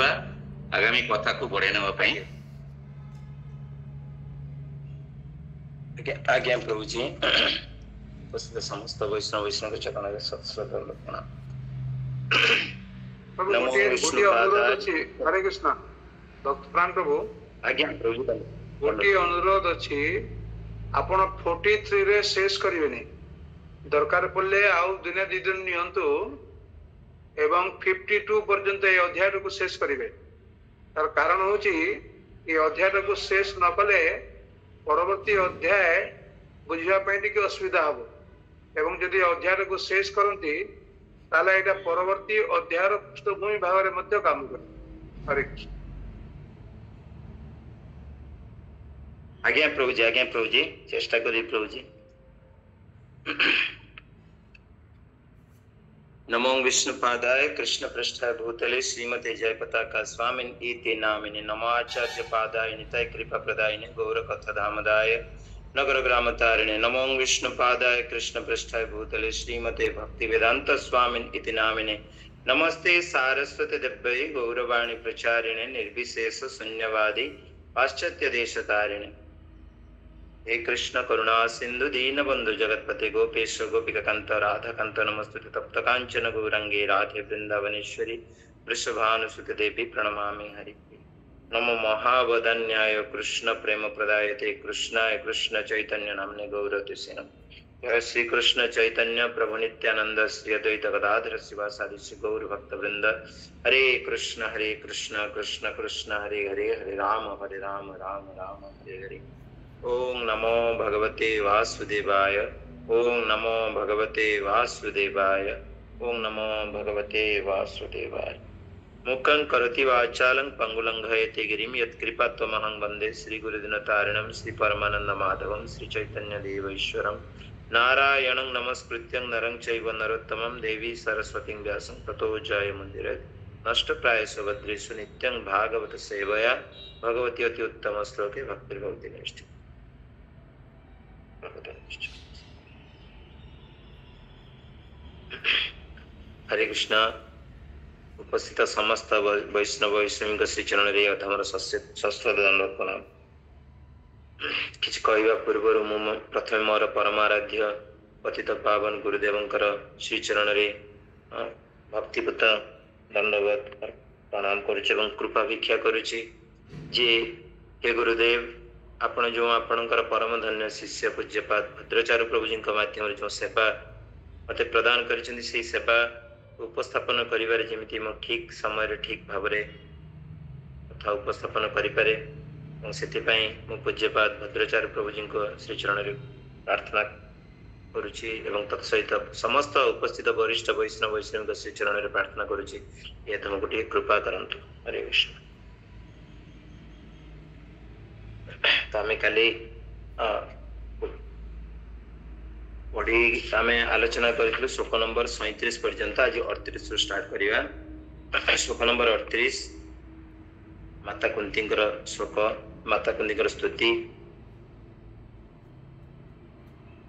आगामी कथा को बढ़े ना आज्ञा प्रभु जी उपस्थित समस्त वैष्णव वैष्णव चरण प्रभु गोटे अनुरोध अच्छी। हरे कृष्ण भक्त प्राण प्रभु आज्ञा प्रभु गोटे अनुरोध अच्छी आपण 43 रे शेष करिवेनी दरकार पड़े आउ दिने दी दिन नियंतु एवं 52 पर्यंत ये अध्याय को शेष करिवे। तार कारण होची ये अध्याय को शेष न कले परवर्ती अध्याय बुझिबा पई टिके असुविधा हबो एवं यदि अध्याय को शेष करंती ताले एटा परवर्ती अध्याय पृष्ठभूमि भाग रे मध्य काम करे। हरे कृष्ण। आज्ञा प्रभु जी चेष्टा करी प्रभु जी। नमो विष्णुपादाय कृष्ण पृष्ठाय भूतले श्रीमते जय पताका स्वामिन इति नामिने नमो आचार्य पादाय निताय कृपा प्रदायिने गौर कथा धामदाय नगर ग्राम तारिणे नमो विष्णुपादाय कृष्ण पृष्ठाय भूतले श्रीमते भक्ति वेदांत स्वामिन इति नामिने नमस्ते सारस्वती दिव्यै गौरवाणी प्रचारिणे निर्विशेष शून्यवादी पाश्चात्य देश तारिणे। हे कृष्ण करुणा सिंधु दीन बंधु जगतपते गोपेश गोपिका कांत राधा कांत नमस्तुते तप्त कांचन गौरंगे राधे वृंदावनेश्वरी वृषभानुसुते देवी प्रणमामि हरि। नमो महावदन्याय कृष्ण प्रेम प्रदायते कृष्णाय कृष्ण चैतन्य नामने गौरतिसे नमः। जय श्री कृष्ण चैतन्य प्रभु नित्यानंद श्री अद्वैत गदाधर शिवासादि श्री गौर भक्त वृंद। हरे कृष्ण कृष्ण कृष्ण हरे हरे हरे राम राम राम हरे हरे। ओम नमो भगवते वासुदेवाय ओम नमो भगवते वासुदेवाय ओम नमो भगवते वासुदेवाय। मुखं करोति वाचालं पंगुलंघयते गिरिं यत्कृपात्तमहं वन्दे श्री गुरुदिनतारिणं श्री परमानंद माधवं श्री चैतन्य देवैश्वरं नारायणं नमस्कृत्यं नरं चैव नरोत्तमं देवी सरस्वतीं व्यासं ततो जयमुदीरयेत्। नष्टप्रायेषु भद्रेषु नित्यं भागवत सेवया भगवती अति उत्तम श्लोके भक्तिर्भवति नैष्ठिकी। हरे कृष्ण। उपस्थित समस्त वैष्णव वैष्णवी श्री चरण रे अधमर षष्ठ दंड प्रणाम। किछि कहवा पूर्व मु प्रथम मोर परमाराध्य पतित पावन गुरुदेवंकर श्री चरण रे भक्तिपूत दंडवत प्रणाम करुछि एवं कृपा भिक्षा करुछि जे हे गुरुदेव आपण जो आपणकर परम धन्य शिष्य पूज्यपाद भद्राचार्य प्रभुजी माध्यम जो सेवा मते प्रदान करिसेंती से सेवा उपस्थापन करिवारे जेमिति मो ठीक समय ठीक भाव कथा उपस्थापन करिपारे और सेति पई मो पूज्यपाद भद्राचार्य प्रभुजी श्री चरण रे प्रार्थना करुछि एवं तत्सहित समस्त उपस्थित वरिष्ठ वैष्णव वैष्णव श्री चरण रे प्रार्थना करुछि ये तुम गोटे कृपा करंतु। हरे कृष्ण। तो आम काली पढ़ी आम आलोचना करूँ श्लोक नंबर 37 पर्यंत आज 38 स्टार्ट करिया। श्लोक नंबर 38 माता कुंती श्लोक माता कुंती स्तुति।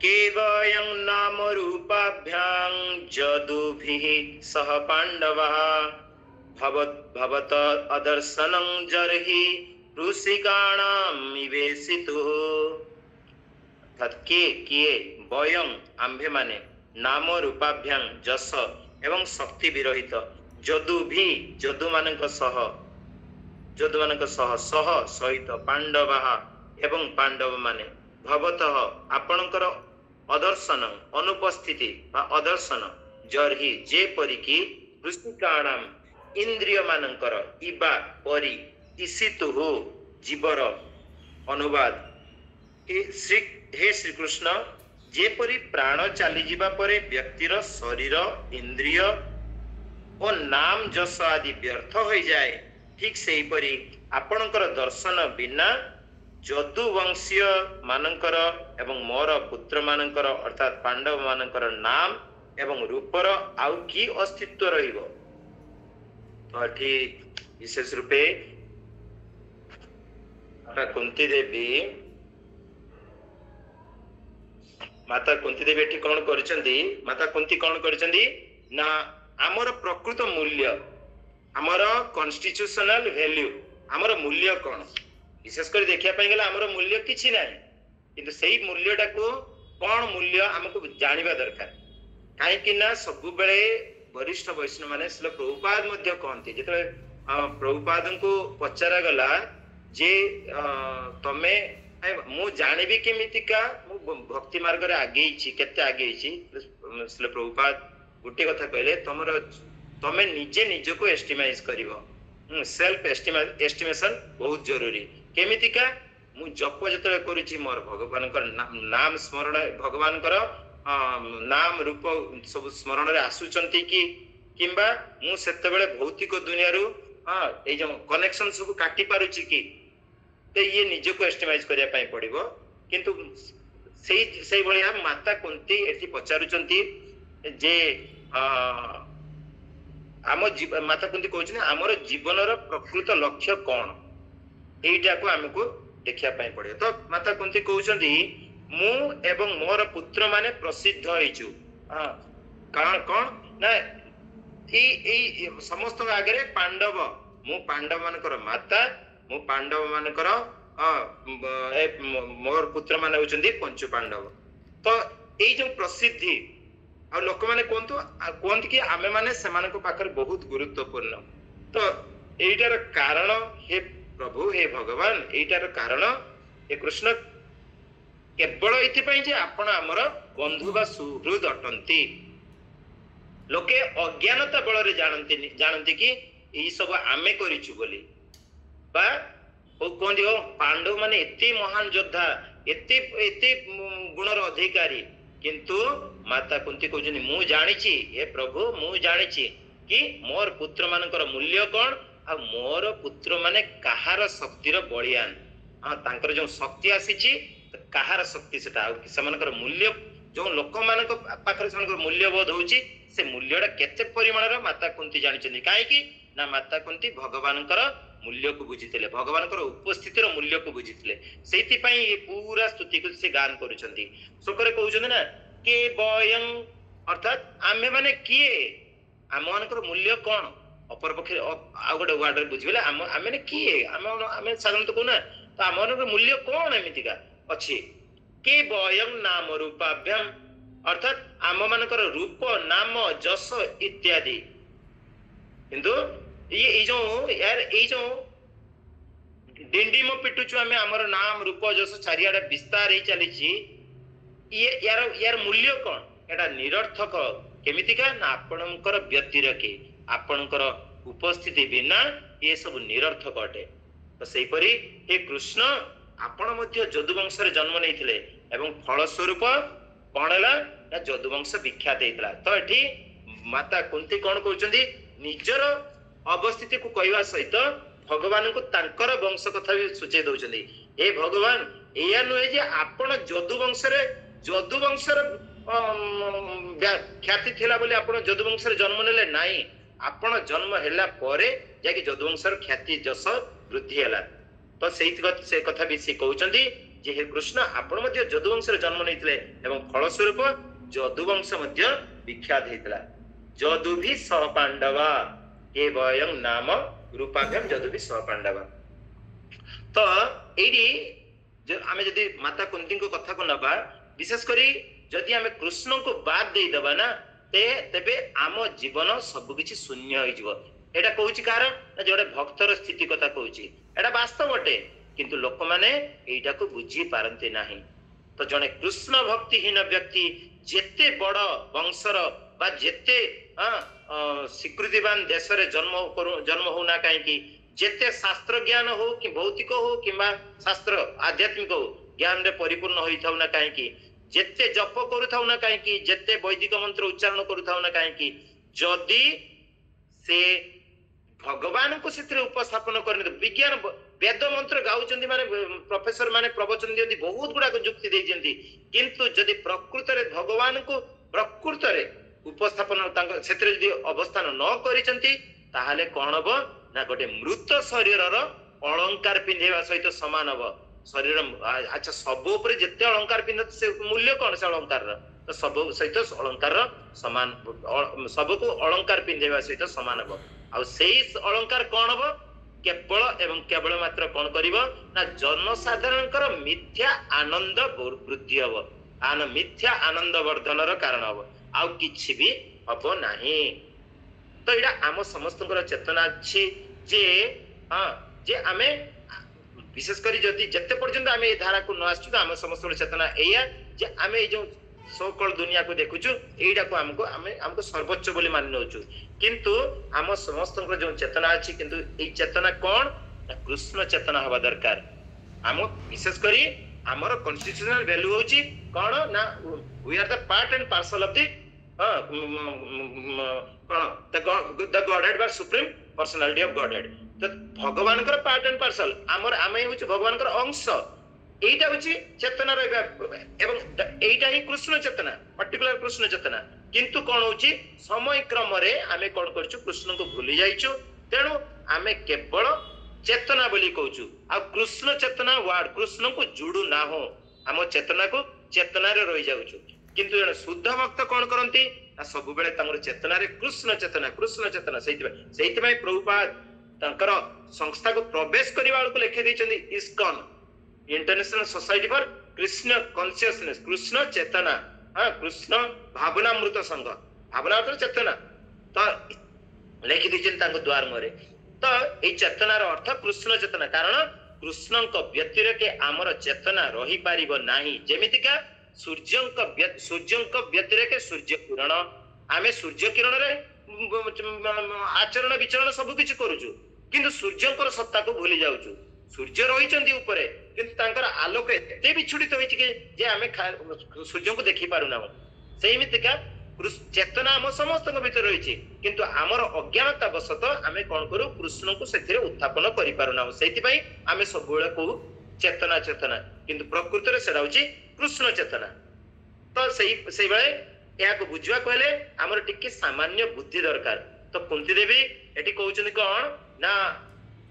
केवयं नाम रूपाभ्यां जदुभिः सह पांडवः भवत अदर्शनं जर्हि ऋषिकाणां निवेशितुः। किए वयं आम्भे माने नाम रूपाभ्यां जस एवं शक्ति विरहित जदुभि जदु मानक सह सहित पांडवः एवं पांडव माने भवतः आपणकर अदर्शन अनुपस्थिति बा अदर्शन जर्हि जे परिकी ऋषिकाणां इंद्रिय मानकर इबा परि ईशितु जीवर अनुवाद। हे श्री कृष्ण जेपरी प्राण चली जीवा परे व्यक्तिर शरीर इंद्रिय और नाम जस आदि व्यर्थ हो जाए ठीक से परी आपणकर दर्शन बिना जदुवंशीय मानकर एवं मोर पुत्र मानकर अर्थात पांडव मानकर नाम एवं रूपर आउ की अस्तित्व रहिबो। तो एठी विशेष रूपे कुंती माता कुंती देवी एठी कौन करछंती माता कुंती कौन करछंती ना आमर प्रकृत मूल्य आमर कॉन्स्टिट्यूशनल वैल्यू आमर मूल्य कौन विशेषकर देखिया पाई गेला आमर मूल्य किछि नाही किंतु सेही मूल्यटा को कौन मूल्य हमको जानिबा दरकार काहे कि ना सब बेले वरिष्ठ वैष्णव माने श्रील प्रभुपाद मध्य कहते जेते प्रभुपाद को पचारा गला जे तमे मु जानिबी केमितिका मु भक्ति मार्ग रे आगे छी केते आगे छी श्रील प्रभुपाद गुटे कथा कहले तमरो तमे निजे निज को एस्टिमाइज करिवो सेल्फ एस्टिमेशन बहुत जरूरी केमितिका मु जप जतले करूची मोर भगवान नाम स्मरण भगवान नाम रूप सब स्मरण रे आसुचंती कि किंबा मु सेते बेले भौतिक दुनिया रु ए जो कनेक्शन सब काटी पारुची कि ते ये निज को एस्टिमाइज करिया पई पड़िबो किंतु सेही भलिया माता कुंती एठी पचारुचंती जे आम माता कुंती कहउछ ने हमर जीवन रो प्रकृत लक्ष्य कोन एइटा को हमको देखिया पई पड़े तो माता कुंती कहउछंती मु एवं मोर पुत्र माने प्रसिद्ध होइछु कारण कोन ना ई समस्त आगे पांडव मु पांडव मानकर माता मु पांडव मानकर मोर पुत्र माने होचंदी पंच पांडव तो एई जो प्रसिद्धि आ लोक माने कोंतु कि आमे माने सेमानक पाखर बहुत गुरुत्वपूर्ण तो एइटार कारण हे प्रभु हे भगवान एइटार कारण हे कृष्ण केवल एथिपाई जे आपण हमर बंधु बा सुहृद अटंती लोके अज्ञानता बल रे जानती कि ई सब आमे करिछु बोली बा ओ कोंदी हो पांडव माने एते महान योद्धा एते गुणर अधिकारी किंतु माता कुंती कहउछनी मु जानिछि हे प्रभु मु जानिछि कि मोर पुत्र मानकर मूल्य कोन आ मोर पुत्र माने कहार शक्तिर बलियान तांकर जो शक्ति आसीछि कहार शक्ति सेटा सेमानकर मूल्य जो लोक मानक पाखर सेमानकर मूल्य बोध होउछि से मूल्यटा केते परिमाणर माता कुंती जानिछनी काहे कि ना माता कुंती भगवानकर मूल्य को बुझिथिले भगवानकर उपस्थितिर मूल्य को बुझिथिले सेति पई ए पूरा स्तुति को से गान करूछंती सोकरे कहउछन ना के बयं अर्थात आमे माने किए आमनकर मूल्य कोन अपर पक्षे आ गोटे वर्ड रे बुझिबेले आमे ने किए आमे साधारणतः कोना तो आमनकर मूल्य कोन एमितिका अछि के बयं नाम रूपाभ्याम अर्थात आम मानकर रूप नाम जस इत्यादि किंतु ये जो यार ये जो डिंडी मो पिटुचु आमे हमर नाम रूप जस चारियाडा विस्तार हे चली छी ये यार मूल्य कोन एटा निरर्थक केमितिका ना आपणकर व्यतिरके आपणकर उपस्थिति बिना ये सब निरर्थक अटे तो सेही परी हे कृष्ण आपण मध्य जदुवंश रे जन्म नैथिले एवं फल स्वरूप कोन हला ना जदुवंश विख्यात हेतला तो एठी माता कुंती कोन कहउचंदी निजर अवस्थिति को कहवा सहित भगवान को तांकर वंश कथा भी सूचे दउचंदी हे भगवान एया नुहे जे आपण जदुवंशर ख्याति थिला बोली आपण जदुवंशर जन्म नेले नाही आपण जन्म हैला परे जाके जदुवंशर ख्याति जस वृद्धि हैला तो से कथा भी से कहउचंदी जे हे कृष्ण आपण मध्य जदुवंशर जन्म नैथिले एवं फल स्वरूप जदुवंश मध्य विख्यात हेतला जदु भी सह पांडवा के वयं नाम रूपाभ्याम जदु भी सह पांडवा तो एडी जो आमे जदी माता कुंती को कथा को नबा विशेष करी जदी आमे कृष्ण को बाद दे दबा ना तेबे आम जीवन सब किछि शून्य होई जिवो एटा कहूची कारण जोडे भक्तर स्थिति कथा कहूची एटा वास्तव अटे किंतु लोक माने एटा को बुझी पारंती नाही तो जने कृष्ण भक्तिहीन व्यक्ति जेते बड़ वंशर बा जेते स्वीकृतिवान देश रे जन्म हो ना कहीं जेते शास्त्र ज्ञान हो कि भौतिक हो किंबा शास्त्र आध्यात्मिक हो ज्ञान रे परिपूर्ण होई थाउ ना कहीं जेते जप करू थाउ ना कहीं जेते वैदिक मंत्र उच्चारण करू थाउ ना कहीं जदि से भगवान को से उपस्थापन करने विज्ञान वेद मंत्र गाउचंदी माने प्रोफेसर माने प्रवचन दियंती बहुत गुडा जुक्ति देइचंती किंतु जदि प्रकृत रे भगवान को प्रकृत रे उपस्थापन तांग क्षेत्र जदि अवस्थान न करिचंती ताहाले कोन हबो ना गोटे मृत शरीर रो अलंकार पिंधेवा सहित समान हबो शरीर अच्छा सब ऊपर जेते अलंकार पिंध से मूल्य कोन से अलंकार रो तो सब सहित अलंकार रो समान सब को अलंकार पिंधेवा सहित समान हबो ଆଉ ସେଇ अलंकार कौन हबो केवल एवं केवल मात्र कौन करिवो ना जनसाधारणकर मिथ्या आनंद वृद्धि हबो मिथ्या आनंद वर्धनर कारण हबो आउ किछि भी हबो नाही। तो एटा आम समस्तकर चेतना अछि जे हां जे आमे विशेष करी जदि जते पर्यंत आमे ए धारा को न आछु आम समस्तकर चेतना एया जे आमे ए जो सोकल दुनिया को देखुछु एटा को हमको सर्वोच्च बोली मान नउछु किंतु आम समस्तकर जो चेतना अछि किंतु ए चेतना कोन कृष्ण चेतना हवा दरकार। आम विशेष करी हमर कॉन्स्टिट्यूशनल वैल्यू होची कोन ना we are the part and parcel of the the Godhead बा सुप्रीम पर्सनालिटी ऑफ गॉडहेड। तो भगवान कर पार्ट एंड पार्सल हमर आमे होची भगवान कर अंश एटा होची चेतना रे एवं एटा ही कृष्ण चेतना पर्टिकुलर कृष्ण चेतना किंतु कोन होची समय क्रम रे आमे कोन करछु कृष्ण को भूली जाइछु तेनु आमे केवल चेतना बोली कहूछु आ कृष्ण चेतना वर्ड कृष्ण को जुडू ना हो हम चेतना को चेतना रे रहि जाउछु किंतु जण शुद्ध भक्त कोन करंती आ सब बेले तांगर चेतना रे कृष्ण चेतना सेहित में प्रभुपाद तांकर संस्था को प्रवेश करिवा को लिखि दैछन्ती ISKCON international society for Krishna consciousness Krishna चेतना हाँ कृष्ण भावनामृत संघ भावनामृत चेतना तो लिखि दैछन्ती द्वार मोरे। तो ये चेतनार अर्थ कृष्ण चेतना कारण कृष्ण व्यतिरेके आमर चेतना रही पारिबो नाही जेमितिका सूर्यंक व्यतिरेके सूर्य किरण आमे सूर्य किरण रे आचरण विचरण सब किछि करूछु किंतु सूर्यंकर सत्ता को भूली जाउछु। सूर्य रहिचंती ऊपरे किंतु तांकर आलोक एते विछुडित होइछि कि जे आमे सूर्य को देखि पारुना सेमितिका चेतना आम समस्त भीतर रही किंतु आमर अज्ञानता बसत आमे कोन करू कृष्ण को सेथिरे उत्थापन करि पारुना सेति आमे सब बेले को चेतना चेतना किंतु प्रकृति रे सेडा होची कृष्ण चेतना। तो सेही बेले या को बुझवा कहले हमर टिके सामान्य बुद्धि दरकार। तो कुंती देवी एटी कहउछन कोन ना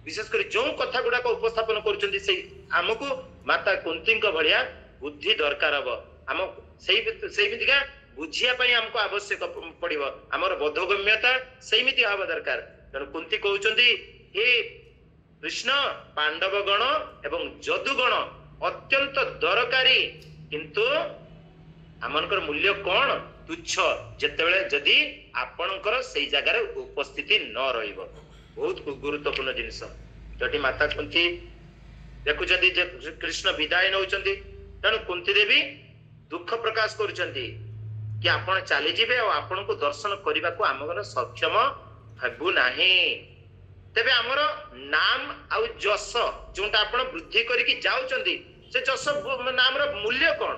विशेष कर जो कथा गुडा को उपस्थापन करूछन्ती से हमको माता कुंती को भलिया बुद्धि दरकार हबो हम सेही बिदिका बुझिया पई हमको आवश्यक पड़िबो हमर बोधगम्यता सेमिति हबा दरकार। तेणु कुंती कहउछन्ती हे कृष्ण पांडव गण एवं जदुगण अत्यंत दरकारी किंतु हमनकर मूल्य कोन तुच्छ जेतेबेले जदि आपनकर सेही जगह रे उपस्थिति न रहिबो बहुत गुरुत्वपूर्ण जिनिस। जटी माता कुंती देखु जदि कृष्ण विदाय नउचंती तेणु कुंती देवी दुख प्रकाश करूचंती कि आपण चली जिबे और आपण को दर्शन करने को आम सक्षम हेबु नाही तेबे हमर नाम आउ जस जोंटा आपण वृद्धि करिकि जाउचंती से जस नाम रो मूल्य कोन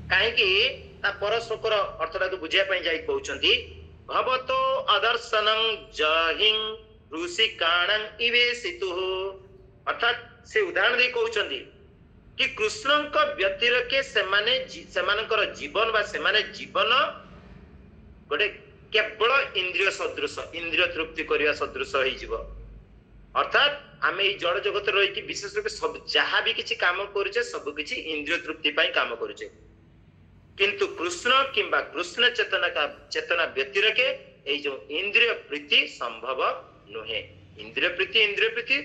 काहे कि ता परस्पर अर्थटा को बुझिया पई जाई कहउचंती भवतो अदर्शनं जहिं ऋषिकाणं इवेसितु अर्थात से उदाहरण दे कहउचंती कि कृष्ण व्यतिरेके सेमानकर जीवन बा सेमाने जीवन गोटे केवल इंद्रिय सदृश इंद्रिय तृप्ति करने सदृश हो अर्थात आम ये जड़ जगत रही विशेष रूप सब जहाँ भी किसी काम करुचे सब किसी इंद्रिय तृप्ति काम करुचे किंतु कृष्ण किंबा कृष्ण चेतना व्यतिरेके ये जो इंद्रिय प्रीति संभव नुहे। इंद्रिय प्रीति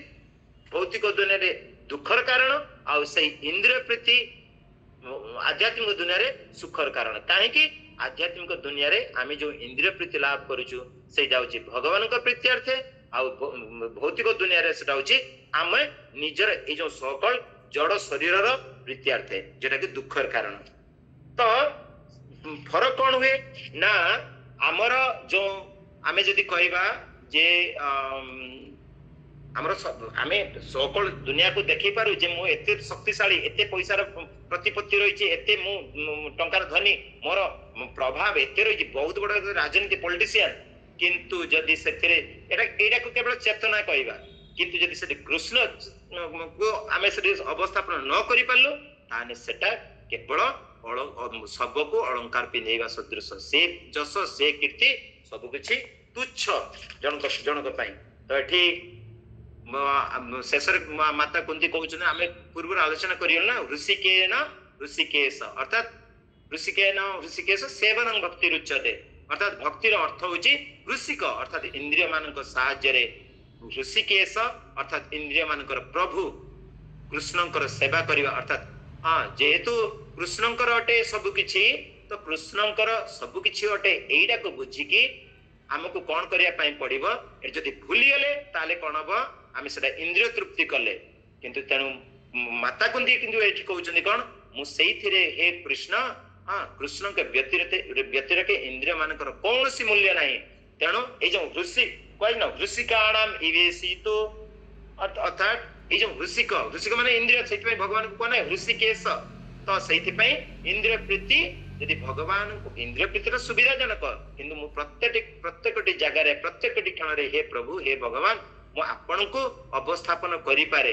भौतिक दुनिया रे दुखर कारण आउ से इंद्रिय प्रीति आध्यात्मिक दुनिया रे सुखर कारण काहे आध्यात्मिक दुनिया रे आमे जो इंद्रिय प्रीति लाभ करूछु सेटा होची भगवान का प्रीत्यर्थे आउ भौतिक दुनिया रे सेटा होची आमे निजर ए जो सकल जड़ शरीर रो प्रीत्यर्थे जेटा कि दुखर कारण। तो फरक कोन हुए ना हमर जो आमे जदी कहबा जे हमर आमे सकल दुनिया को देखि पारु जे मो एते शक्तिशाली एते पैसा प्रतिपत्ति रही एते मु टंकार धनी मोर प्रभाव एते रही बहुत बड़ राजनीति पॉलिटिशियन किंतु जदि सेथिरे एटा को केवल चेतना कहबा किंतु जदि से कृष्ण को आमे से अवस्थापन न करि पारलो ताने सेटा केवल सबको अलंकार पिनेवा सदृश से जस से कीर्ति सब किछि तुच्छ जनक पई। तो एठी शेषर माता कुंती कहउछन आमे पूर्व आलोचना करियो ना ऋषिकेश अर्थात ऋषिकेश सेवनं भक्ति रुच्यते अर्थात भक्तिर अर्थ होची ऋषिक अर्थात इंद्रिय मानक साहाय्य ऋषिकेश अर्थात इंद्रिय मानकर प्रभु कृष्णंकर सेवा करिवा अर्थात हाँ जेहेतु कृष्णंकर अटे सब किछि तो कृष्णंकर सब किछि अटे एइडा को बुझिकी हमको कौन करिया पई पड़िबो ए जदि भूली गले ताले कोन हबो आमे सेटा इंद्रिय तृप्ति कले किंतु तेनु माता कुंती किंतु एठी कहउछन्ती कोन मु सेइथिरे हे कृष्ण हाँ कृष्ण के व्यतिरेक इंद्रिय मानकर कौनसी मूल्य नहीं तेणु ए जो ऋषि कहि न ऋषिकाणाम इवेसितो अर्थात ए जो ऋषिक माने इंद्रिय सेति भगवान को कोने ऋषिकेश तो सेति इंद्रिय प्रीति यदि भगवान को इंद्रिय प्रीतिर सुविधाजनक किंतु मु प्रत्येकटी जगार प्रत्येकटी क्षण हे प्रभु हे भगवान मु आपण को अवस्थापन करि पारे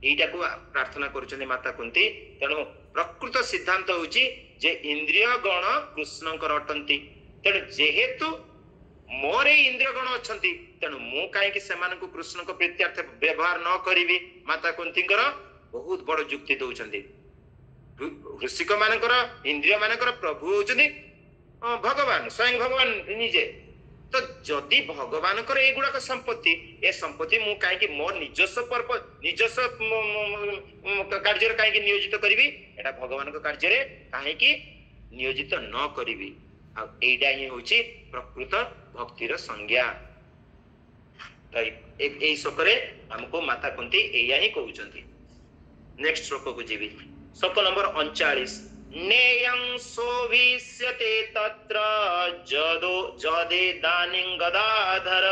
एटा को प्रार्थना करूछन्ती माता कुंती तेणु प्रकृत सिद्धांत होची जे इंद्रिय गण कृष्णंकर अटंती तेणु जेहेतु मोर इंद्रिय गण अछंती तेणु मु काहे कि सेमान को कृष्ण को प्रीत्यार्थ व्यवहार न करिवि माता कुंतीकर बहुत बड़ युक्ति दउछन्ती ऋषिक मानकर इंद्रिय मानकर प्रभु होचनी भगवान स्वयं भगवान निजे तो जदि भगवान कर एगुड़ाक संपत्ति ए संपत्ति मु काहे मोर निजस्व पर्पज निजस्व कार्य काहे नियोजित करी एटा भगवान कार्य काहे नियोजित न करी एटा ही होची प्रकृत भक्तिर संज्ञा तो ए श्लोकरे हमको माता कुंती एया ही कहउचंती नेक्स्ट श्लोक को जीवी श्लोक नंबर 39 नेयं सोविष्यते तत्र जदे दानिं गदाधर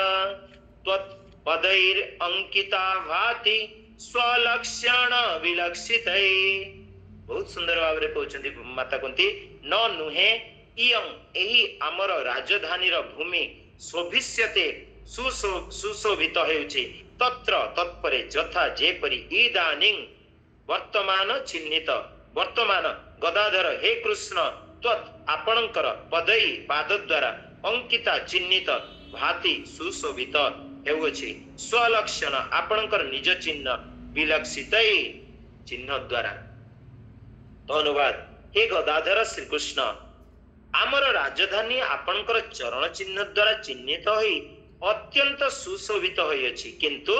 त्वत्पदैर् अंकिता भाति स्वलक्षण विलक्षितै बहुत सुंदर भाव रे कहउछन्ती माता कुंती न नुहे इयं एही हमर राजधानी र भूमि शोभिष्यते सुशोभित हेउछि तत्र तत्परे यथा जेपरि इदानीं वर्तमान चिन्हित वर्तमान गदाधर हे कृष्ण त्वत् आपणकर पदई पाद द्वारा अंकिता चिन्हित भाति सुशोभित हेउछि स्वलक्षण आपणकर निज चिन्ह विलक्षित चिन्ह द्वारा तो अनुवाद हे गदाधर श्री कृष्ण आमर राजधानी आपणकर चरण चिन्ह द्वारा चिन्हित होई अत्यंत सुशोभित होइछि किंतु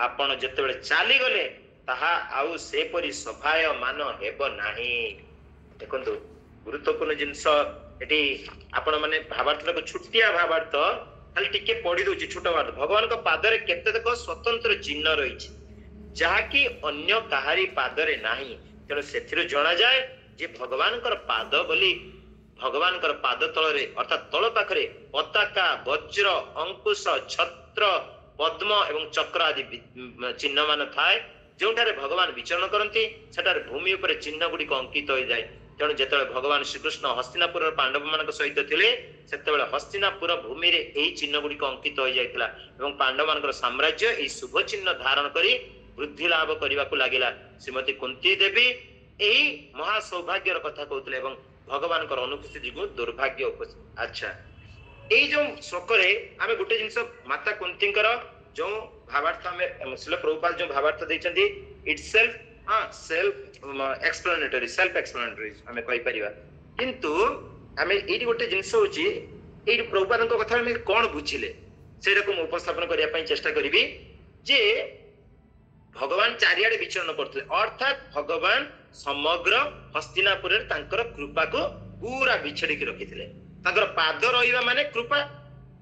आपण जेतेबेले चाली गले ताहा आउ से परि सभाय मान हेबो नाही देखंतु गुरुत्वपूर्ण जिंस एटी आपण माने भावार्थ को छुटिया भावार्थ खाली टिके पढी दोची छोट बात भगवान को पादरे केते तक स्वतंत्र चिन्ह रहिछि जहा कि अन्य काहारी पादरे नाही तेणु सेथिरु जणा जाय जे भगवान कर पाद बोली भगवान कर पाद तलरे अर्थात तल पाखरे पताका वज्र अंकुश छत्र पद्म एवं चक्र आदि चिन्ह मान थाए जोठारे भगवान विचरण करती सेठारे भूमि उपर चिन्ह गुडी अंकित हो जाए तेणु जेतेबेले भगवान श्रीकृष्ण हस्तिनापुर पांडव मान सहित थिले सेतेबेले हस्तिनापुर भूमि रे एही चिन्ह गुडी अंकित हो जाइतिला एवं पांडव मानकर साम्राज्य एही शुभ चिन्ह धारण करी वृद्धि लाभ करबा को लागिला श्रीमती कुंती देवी एही महा सौभाग्यर कथा कहउतले एवं भगवान कर अनुपस्थिति को दुर्भाग्य उपस्थित अच्छा एही जो श्लोकरे आमे गुटे जिंस माता कुंतीकर जो भावार्थ में श्रील प्रभुपाद जो भावार्थ देइछन्ती itself self explanatory self explanatory हमें कहि परिबा किंतु हमें एडी गोटे जिंस होची एडी प्रभुपाद को कथा में कोन बुझिले सेरा को उपस्थापन करिया पई चेष्टा करिवि जे भगवान चारियाडे विचरण करथले अर्थात भगवान समग्र हस्तिनापुर तांकर कृपा को पूरा बिछड़ी के रखिथिले तांकर पाद रहिबा माने कृपा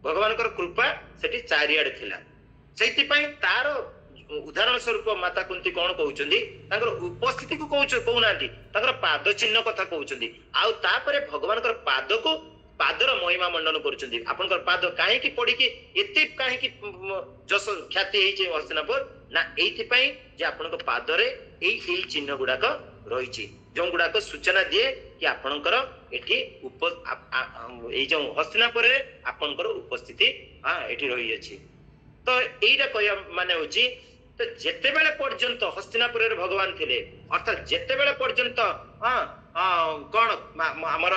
भगवान कर कृपा सेठी चारियाडे थिला सेति पई तार उदाहरण स्वरूप माता कुंती कोन कहउचंदी तांकर उपस्थिति को कहउनांती तांकर पाद चिन्ह कथा कहउचंदी आउ तापरे भगवान कर पाद को पादर महिमा मंडन करूचंदी आपनकर पाद काहे की पड़ी की एते काहे की जस ख्याति हेचे हस्तिनापुर ना एथि पई जे आपनकर पादरे एई चिन्ह गुडाक रहिछि जो गुडाक सूचना दिए कि आपनकर एठी एई जो हस्तिनापुर रे आपनकर उपस्थिति एठी रहि अछि तो एइटा कहया माने होछि तो जेते बेले पर्यंत हस्तिनापुर रे भगवान थिले अर्थात जेते बेले पर्यंत कोन हमर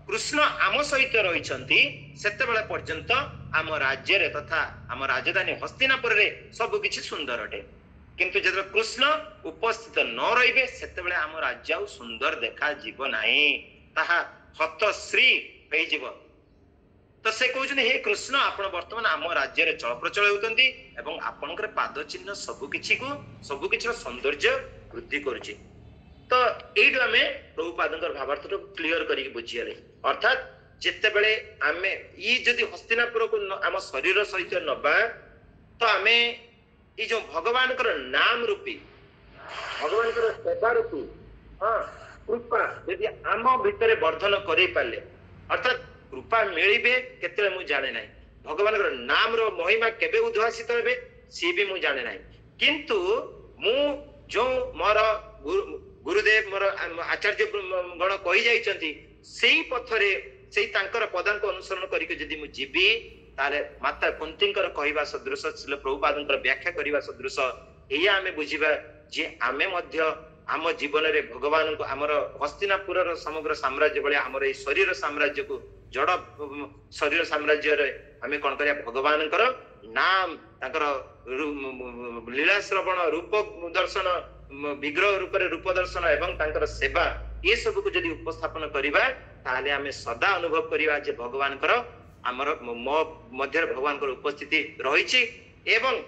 कृष्ण आम सहित रहिछंती सेते बेले पर्यंत आम राज्य रे तथा आम राजधानी हस्तिनापुर रे सब किछि सुंदर अटे किंतु जब कृष्ण उपस्थित न रहिबे सेते बेले आम राज्य सुंदर देखा जीव नाही ताहा हतश्री होई जीव तो से कहते हे कृष्ण आपण वर्तमान आम राज्य रे चलप्रचल होतंती एवं आपनकर पाद चिन्ह सब किछि सौंदर्य वृद्धि करूची। तो एइडु आमे प्रभुपादंकर भावार्थ तो क्लियर करी बुझियाले अर्थात जेते बेले आमे ई जदी हस्तिनापुर को आम शरीर सहित नबा तो आमे ई जो भगवान कर नाम रूपी भगवान कर सेवा रूपी हां कृपा यदि आम भितरे वर्धन करै पाले अर्थात कृपा मिलिबे केते मु जाने नाही भगवान कर नाम रो महिमा केबे उद्भासित हेबे सी भी मु जाने नाही किंतु मु जो मोर गुरुदेव मोर आचार्य गण कहि जाइचंती सेही पथरे सेही तांकर पदांक अनुसरण करिके जदि मु जीबी ताले माता कुंतींकर कहिबा सदृश श्रील प्रभुपादंकर व्याख्या करिबा सदृश एया आमे बुझिबा जे आमे मध्य आम जीवन रे भगवान को हमर हस्तिनापुर रो समग्र साम्राज्य बळे हमर ए शरीर साम्राज्य को जड़ शरीर साम्राज्य रे आमे कोन करिया भगवान कर नाम ताकर लीला श्रवण रूप दर्शन विग्रह रूप रे रूप दर्शन एवं ताकर सेवा ये सब को जदि उपस्थापन करिबा ताले आमे सदा अनुभव करिबा जे भगवान कर हमर मध्य भगवान कर उपस्थिति रहिछि एवं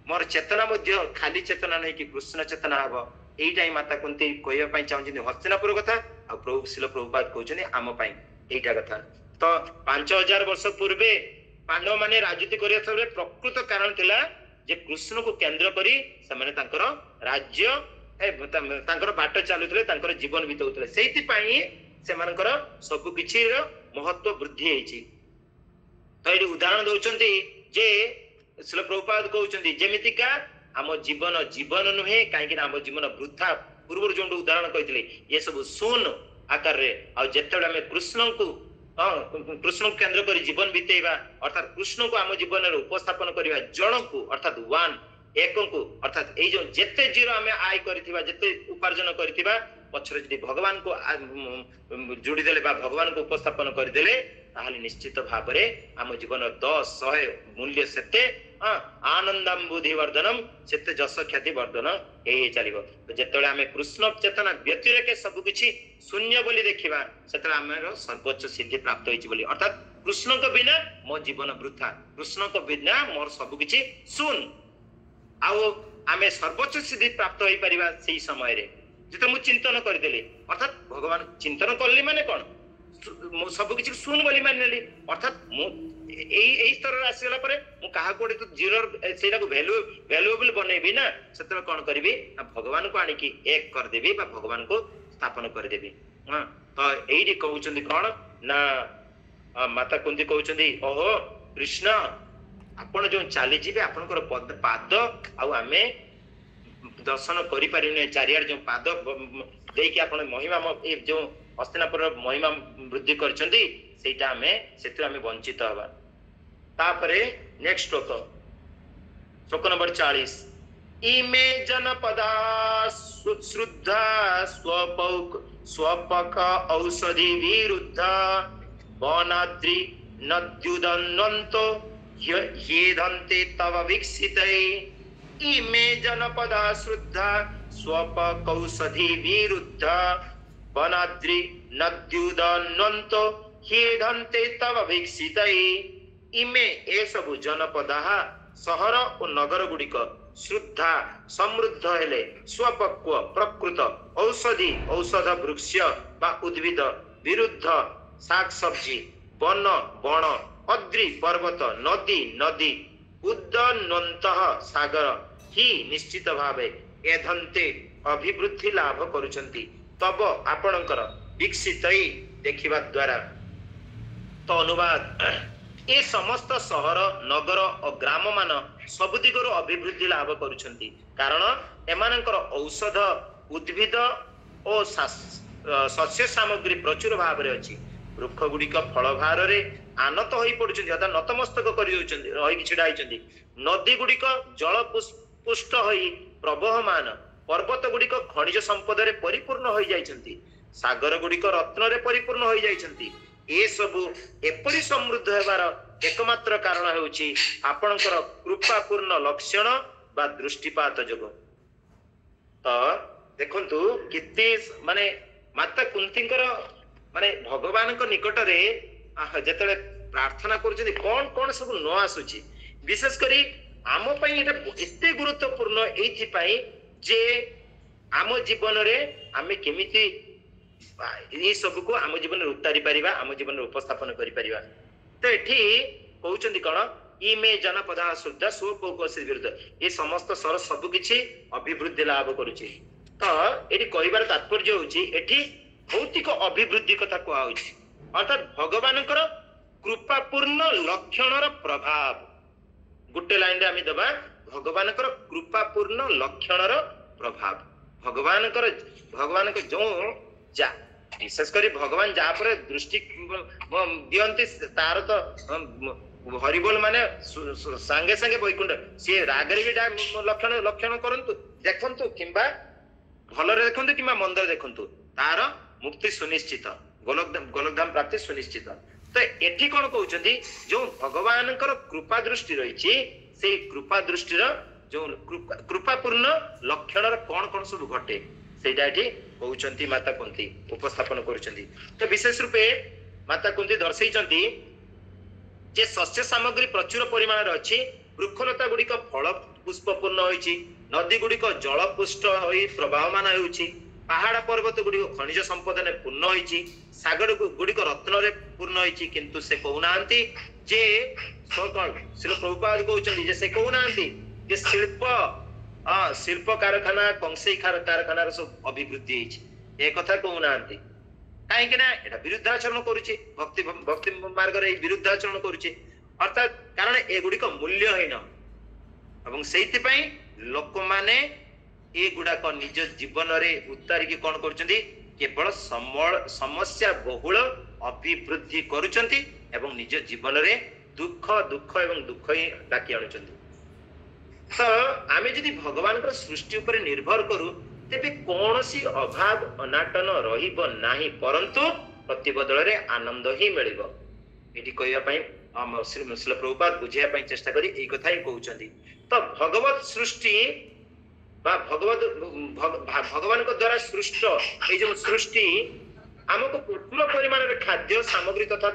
मोर चेतना मध्य खाली चेतना नहीं कि कृष्ण चेतना हबो एइटा ही माता कुंती कहया पई चाहउछिन हस्तिनापुर कथा आ प्रभु शिल प्रभुपाद कहउछिन आम पई एइटा कथा। तो 5000 वर्ष पूर्वे पांडव माने राजनीति करिया सबरे प्रकृत कारण थिला जे कृष्ण को केंद्र करी से माने तांकर राज्य तांकर बाट चालुथले तांकर जीवन बितौथले सेति पई से मानकर सब किछि महत्व वृद्धि हेछि। तो एइ उदाहरण दउचंती जे शिल प्रभुपाद कहउचंती जेमितिका आम जीवन जीवन नुहे कहीं आम जीवन वृथा पूर्व जो उदाहरण कहते ये सब शून आकार रे आ जेतेबेले आमे कृष्ण को केंद्र करी जीवन बितेबा अर्थात कृष्ण को आम जीवन रे उपस्थापन करबा जण को अर्थात वन एक को अर्थात ए जो जेते जीरो आमे आय करथिबा जेते उपार्जन करथिबा पछरे जदि भगवान को जोड़ी देले बा भगवान को उपस्थापन कर देले ताहले निश्चित भाव रे आम जीवन 10 100 मूल्य सेते आनंदम बुद्धि वर्धनम सेते जस ख्याति वर्धन ए चलिबो। तो जेतेबेले आमे कृष्ण चेतना व्यतिरेके सब किछि शून्य बोली देखिबा सेतेबेले आमेर सर्वोच्च सिद्धि प्राप्त होइछि बोली अर्थात कृष्ण को बिना मो जीवन वृथा कृष्ण को बिना मोर सब किछि शून्य आउ आमे सर्वोच्च सिद्धि प्राप्त होई परिबा सेही समय रे जेते मु चिंतन कर देली अर्थात भगवान चिंतन करली माने कोन मु सब किछि सुन बोली मानली अर्थात मु एई स्तर रे आसीला परे मु काहा कोडे तो जीरो सेटा को वैल्यूएबल बनेबी ना सेते कोन करबी भगवान को आनी की एक कर देबी बा भगवान को स्थापन कर देबी। हां तो एइडी कहउचंदी कोन ना माता कुंती कहउचंदी ओहो कृष्ण आपण जो चाली जीवे आपनकर पाद आ आमे दर्शन करि परिने चारियार जो पाद देकी आपण महिमा जो हस्तिनापुर महिमा वृद्धि करछंती सेटा हमें वंचित हवा। तापरे नेक्स्ट श्लोक नंबर 40 इमे जनपदा श्रुद्धा स्वपक औषधि विरुद्धा वनाद्रि नद्युदन्वन्तो ह्येधन्ते तव वीक्षितै इमे जनपदा श्रुद्धा स्वपकौषधि विरुद्धा वनाद्रि नद्युदन्वन्तो ह्येधन्ते तव वीक्षितै इमे ए सबु जनपदा सहर और नगर गुड़िक श्रुद्धा समृद्ध हेले स्वपक्व प्रकृत औषधि औषध वृक्ष बा उद्भिद विरुद्ध शाक सब्जी वन बण अद्रि पर्वत नदी नदी उद्दन्वन्तः सागर ही निश्चित भावे एधन्ते अभिवृद्धि लाभ करुचंती तब आपणकर विकसितई देखिबा द्वारा। तो अनुवाद ए समस्त सहर नगर और ग्राम मान सब दिगरु अभिवृद्धि लाभ करुचंती कारण एमानकर औषध उद्भिद और शस्य सामग्री प्रचुर भाव रे अछि वृक्ष गुड़िक फल भार रे आनत होई पडुचंती अर्थात नतमस्तक करि होउचंती रहि छिडा आइचंती नदी गुड़िक जल पुष्ट होई प्रवहमान पर्वत गुड़िक खनिज संपद रे परिपूर्ण होई जाइचंती सागर गुड़िक रत्न रे परिपूर्ण होई जाइचंती ए सबु एपरि समृद्ध हेबार एकमात्र कारण हेउची आपणकर कृपापूर्ण लक्षण बा दृष्टिपात जोग। तो देखंतु किते माने माता कुंतींकर माने भगवान को निकट रे जेतले प्रार्थना करुछन्ति कोन कोन सब न आसुची विशेष करी आम पई एटा एते गुरुत्वपूर्ण एथि पई जे आम जीवन रे आमे केमिति ये सब को आम जीवन रे उतारी परिबा आम जीवन रे उपस्थापन करि परिबा तो एठी कहउछन्ति कोन इमे जनपदा शुद्ध स्वपोकसी विरुद्ध ये समस्त सर सब किछि अभिवृद्धि लाभ करूछि तो एठी कहिबार तात्पर्य होछि एठी भौतिक अभिवृद्धि कथा कहआ होछि अर्थात भगवानकर कृपापूर्ण लक्षणर प्रभाव गुटे लाइन रे आमी दबा भगवानकर कृपापूर्ण लक्षणर प्रभाव भगवानकर जो जा विशेष करी भगवान जा पर दृष्टि दियंती तार तो हरिबोल माने संगे संगे वैकुंठ सी रागरे भी लक्षण लक्षण करंतु देखंतु किंबा भलरे देखंतु किंबा मंदर देखंतु तार मुक्ति सुनिश्चित गोलकधाम प्राप्ति सुनिश्चित तो एठी कोन कहउचंदी जो भगवानकर कृपा दृष्टि रहिछि से कृपा दृष्टिर जो कृपापूर्ण लक्षणर कोन कोन सब घटे सेटा एठी कहउचंती माता कुंती उपस्थापन करूचंती तो विशेष रूपे माता कुंती दर्शैचंती जे शस्य सामग्री प्रचुर परिमाण रे अछि वृक्षलता गुडिक फल पुष्पपूर्ण होइछि नदी गुडिक जल पुष्ट होई प्रवाहमान होइछि पहाड़ पर्वत गुडिक खनिज संपद ने पूर्ण होइछि सागर गुडिक रत्न रे पूर्ण होइछि किंतु से कहउनांती जे सोकल श्री प्रभुपाद कहउचंती जे से कहउनांती जे शिल्प कारखाना कंसेई कारखाना रे सब अभिवृद्धि होइछि ए कथा कहउनांती काहेकि ना एटा विरुद्धाचरण करूछि भक्ति मार्ग रे विरुद्धाचरण करूछि अर्थात कारण ए गुडी को मूल्यहीन एवं सेति पई लोक माने ए गुडा को निज जीवन रे उतारी के कोन करूछंती केवल समस्या बहुल अभिवृद्धि करूछंती एवं निज जीवन रे दुख एवं दुख ही डाकी आनुछंती तो आमे यदि भगवान का सृष्टि ऊपर निर्भर करू तेबे कौनसी अभाव अनाटन रहिब नाही परंतु प्रतिबदल रे आनंद ही मिलिबो एठी कहया पई हम श्री प्रभुपाद बुझिया पई चेष्टा करी एई कथा ही कहउचंदी तो भगवत सृष्टि बा भगवान को द्वारा सृष्ट ए जो सृष्टि हमको प्रचुर परिमाण रे खाद्य सामग्री तथा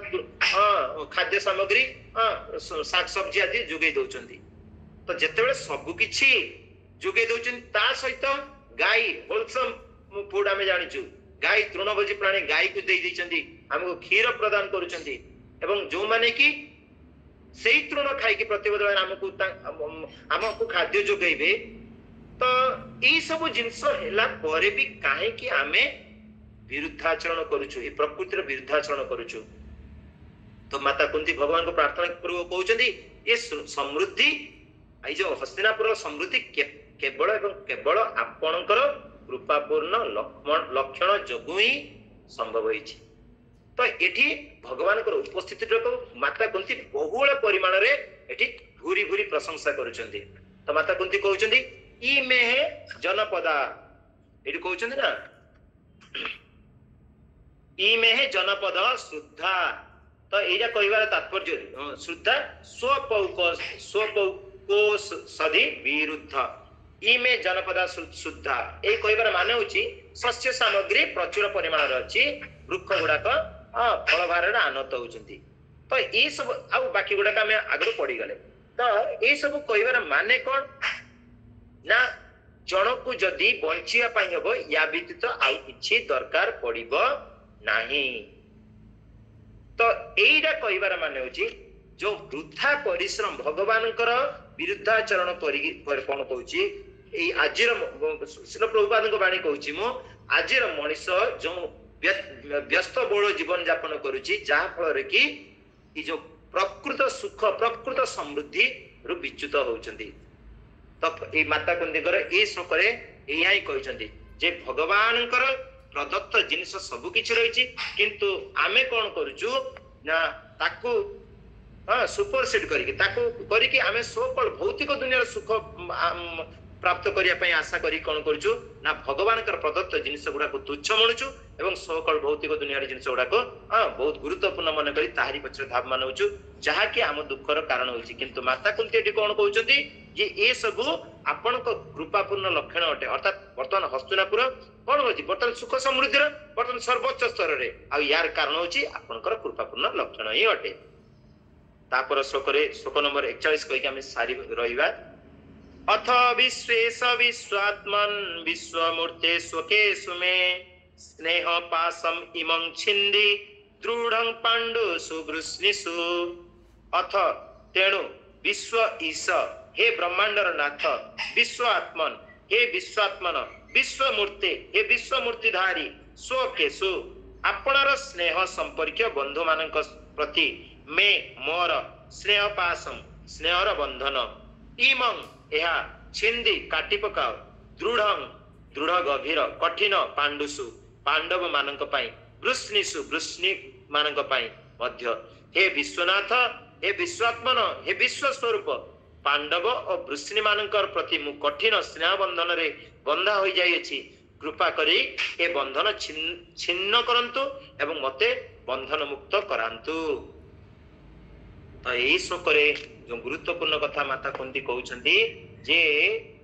खाद्य सामग्री साग सब्जी आदि जुगै दउचंदी तो जेतेबेले सब किछि जुगै दउचंदी ता सहित गाय होलसम फूड आमे जानिछु गाय तृणभोजी प्राणी गाय को देई दैचंदी हमको क्षीर प्रदान करूचंदी एवं जो माने कि सेई तृण खाइ कि प्रतिबदल हमको खाद्य जोगैबे तो ई सब जिंस हैला परे भी काहे कि आमे विरुद्धाचरण करूछु ए प्रकृतिर विरुद्धाचरण करूछु तो माता कुंती भगवान को प्रार्थना पूर्वक कहउचंदी ए समृद्धि आई जो हस्तिनापुर समृद्धि केवल एवं केवल आपणकर कृपापूर्ण लक्षण जोगु ही संभव होइछि तो एठी भगवान को उपस्थिति को माता कुंती बहुल परिमाण रे एठी भूरी भूरी प्रशंसा करूचंदी तो माता कुंती कहउचंदी ई में जनपदा एठी कहउचंदी ना ई में जनपद शुद्धा तो एजा कहिबार तात्पर्य शुद्धा स्वपौको सधि विरुद्ध इमे जनपदा शुद्धा ए कहिबार माने होची शस्य सामग्री प्रचुर परिमाण रे अछि वृक्ष गुडाक फल भार आनंद होचंती तो ए सब आ बाकी गुडाक हम आगु पड़ी गले तो ए सब कहिबार माने कोन ना जनकु जदी बंचिया पई हबो या व्यतीत आ किछि दरकार पड़िबो नाही तो एइडा कहिबार माने होची जो वृथा परिश्रम भगवानकर विरुद्धाचरण करी कोन कहूची ए आजिर श्री प्रभुपाद वाणी कहूची मो आजिर मनुष्य जो व्यस्त बहुल जीवन यापन करुची जहा फल रे कि ई जो प्रकृत सुख प्रकृत समृद्धि रु विच्युत होउचंदी तो ए माता कुंदीकर ए श्लोक रे एया ही कहउचंदी जे भगवानकर प्रदत्त जिनिस सब किछि रहिछि किंतु आमे कोन करूछु ना ताकू सुपरसीड करिके आमे सोकल भौतिक दुनिया सुख प्राप्त करिया पई आशा करी कोन करछु ना भगवान कर प्रदत्त जिनिस गुडा को तुच्छ मानुछु एवं सोकल भौतिक दुनिया रे जिनिस गुडा को बहुत गुरुत्वपूर्ण मन करी ताहारी पछरे धाव मानुछु जहा कि हम दुखर कारण होछि किंतु माता कुंती एठी कोन कहउछंती जे ए सब आपन को कृपापूर्ण लक्षण अटे अर्थात वर्तमान हस्तिनापुर कोन होछि वर्तमान सुख समृद्धि रे वर्तमान सर्वोच्च स्तर रे आ यार कारण होछि आपन कर कृपापूर्ण लक्षण ही अटे तापर श्लोक नंबर 41 कहिके आमे सारी रहिबा। अथ विश्वेश विश्वात्मन् विश्वमूर्ते स्वके सुमे स्नेह पासम इमं छिन्दी दृढं पाण्डु सुवृष्णिषु। अथ तेणु विश्व ईश हे ब्रह्मांडर नाथ, विश्व आत्मन हे विश्वात्मन, विश्व मूर्ति हे विश्व मूर्तिधारी, स्वकेशु आपणर स्नेह संपर्क बंधु मानक प्रति मे मोर स्नेह पासम स्नेहर बंधन इमं एहा छिंदी काटी पकाओ दृढ़ दृढ़ गभीर कठिन पांडुसु पांडव मानक पाई वृष्णिषु वृष्णि मानक पाई मध्य हे विश्वनाथ हे विश्वात्मन हे विश्व स्वरूप पांडव और वृष्णि मानकर प्रति मु कठिन स्नेह बंधन रे बंधा हो जाइछि। कृपा करी ए बंधन छिन्न करंतु एवं मते बंधन मुक्त करांतु। तो यही श्लोकरे जो गुरुत्वपूर्ण कथा माता कुंती कहउछंती जे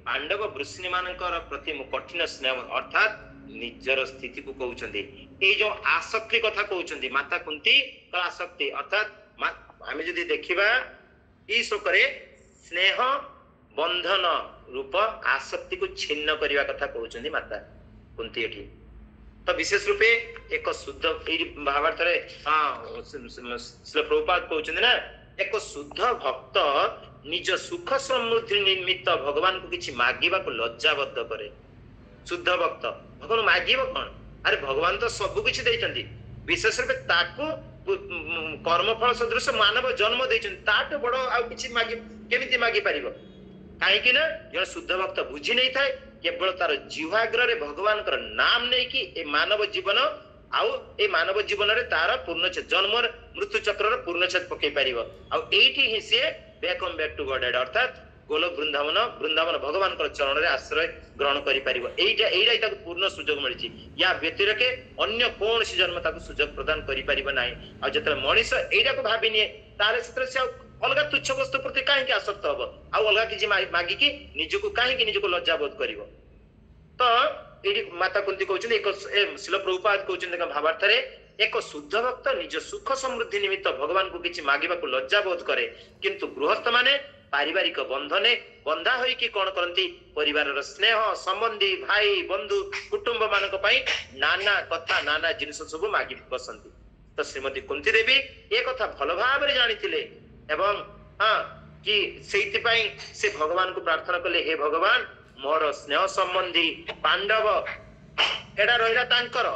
पांडव वृष्णि मानकर प्रति मु कठिन स्नेह अर्थात निजर स्थिति को कहउछंती। ए जो आसक्ति कथा कहउछंती माता कुंती का आसक्ति अर्थात आमे जदि देखिबा ई श्लोकरे स्नेह बंधन रूप आसक्ति को छिन्न करने कथा कहउछंती माता कुंती एठी। तो विशेष रूपे एक शुद्ध भावार्थ रे श्री प्रभुपाद कहउछंती ना एक शुद्ध भक्त निज सुख समृद्धि निमित्त भगवान को किछि मागिबा को लज्जाबद्ध करे। शुद्ध भक्त भगवान मागिबो कोन? अरे भगवान तो सब किछि दैछंती, विशेष रूपे ताको कर्मफल सदृश मानव जन्म दैछंती, ताट बड़ आ किछि मागि केमिति मागि परिबो? काहे कि ना जण शुद्ध भक्त बुझी नै थाए केवल तार जीवाग्र रे भगवान कर नाम नै कि ए मानव जीवन आउ ए मानव जीवन रे तार पूर्णच्छेद जन्म मृत्यु चक्र रे पूर्णच्छेद पकई परिबो। आउ एठी हि से बैकम बैक टू गॉड अर्थात गोलोक वृंदावन भगवान कर चरण रे आश्रय ग्रहण करि परिबो। एइटा ताको पूर्ण सुजोग मिलिछि। या व्यतिरेके अन्य कोन सी जन्म ताको सुजोग प्रदान करि परिबो नाही। आ जतले मनुष्य एइटा को भाबिनिए तारे क्षेत्र से अलग तुच्छ वस्तु प्रति कहीं आसक्त हम आउ अलग किसी मागिकी निजको कहीं निजको लज्जा बोध कर। तो ये माता कुंती कहते एक शिल प्रभुपाद कहते भावार्थ एक शुद्ध भक्त निज सुख समृद्धि निमित्त भगवान को किसी मागिबा को लज्जा बोध करे, किंतु गृहस्थ माने पारिवारिक बंधने बंधा होइकी कौन करती परिवार स्नेह संबंधी भाई बंधु कुटुंब मानक पई नाना कथा नाना जिनिस सब मागी बसंती। तो श्रीमती कुंती देवी ए कथा भल भाव जानी एवं हाँ कि से भगवान को प्रार्थना कले हे भगवान मोर स्नेह संबंधी पांडव एडा रहिला तांकर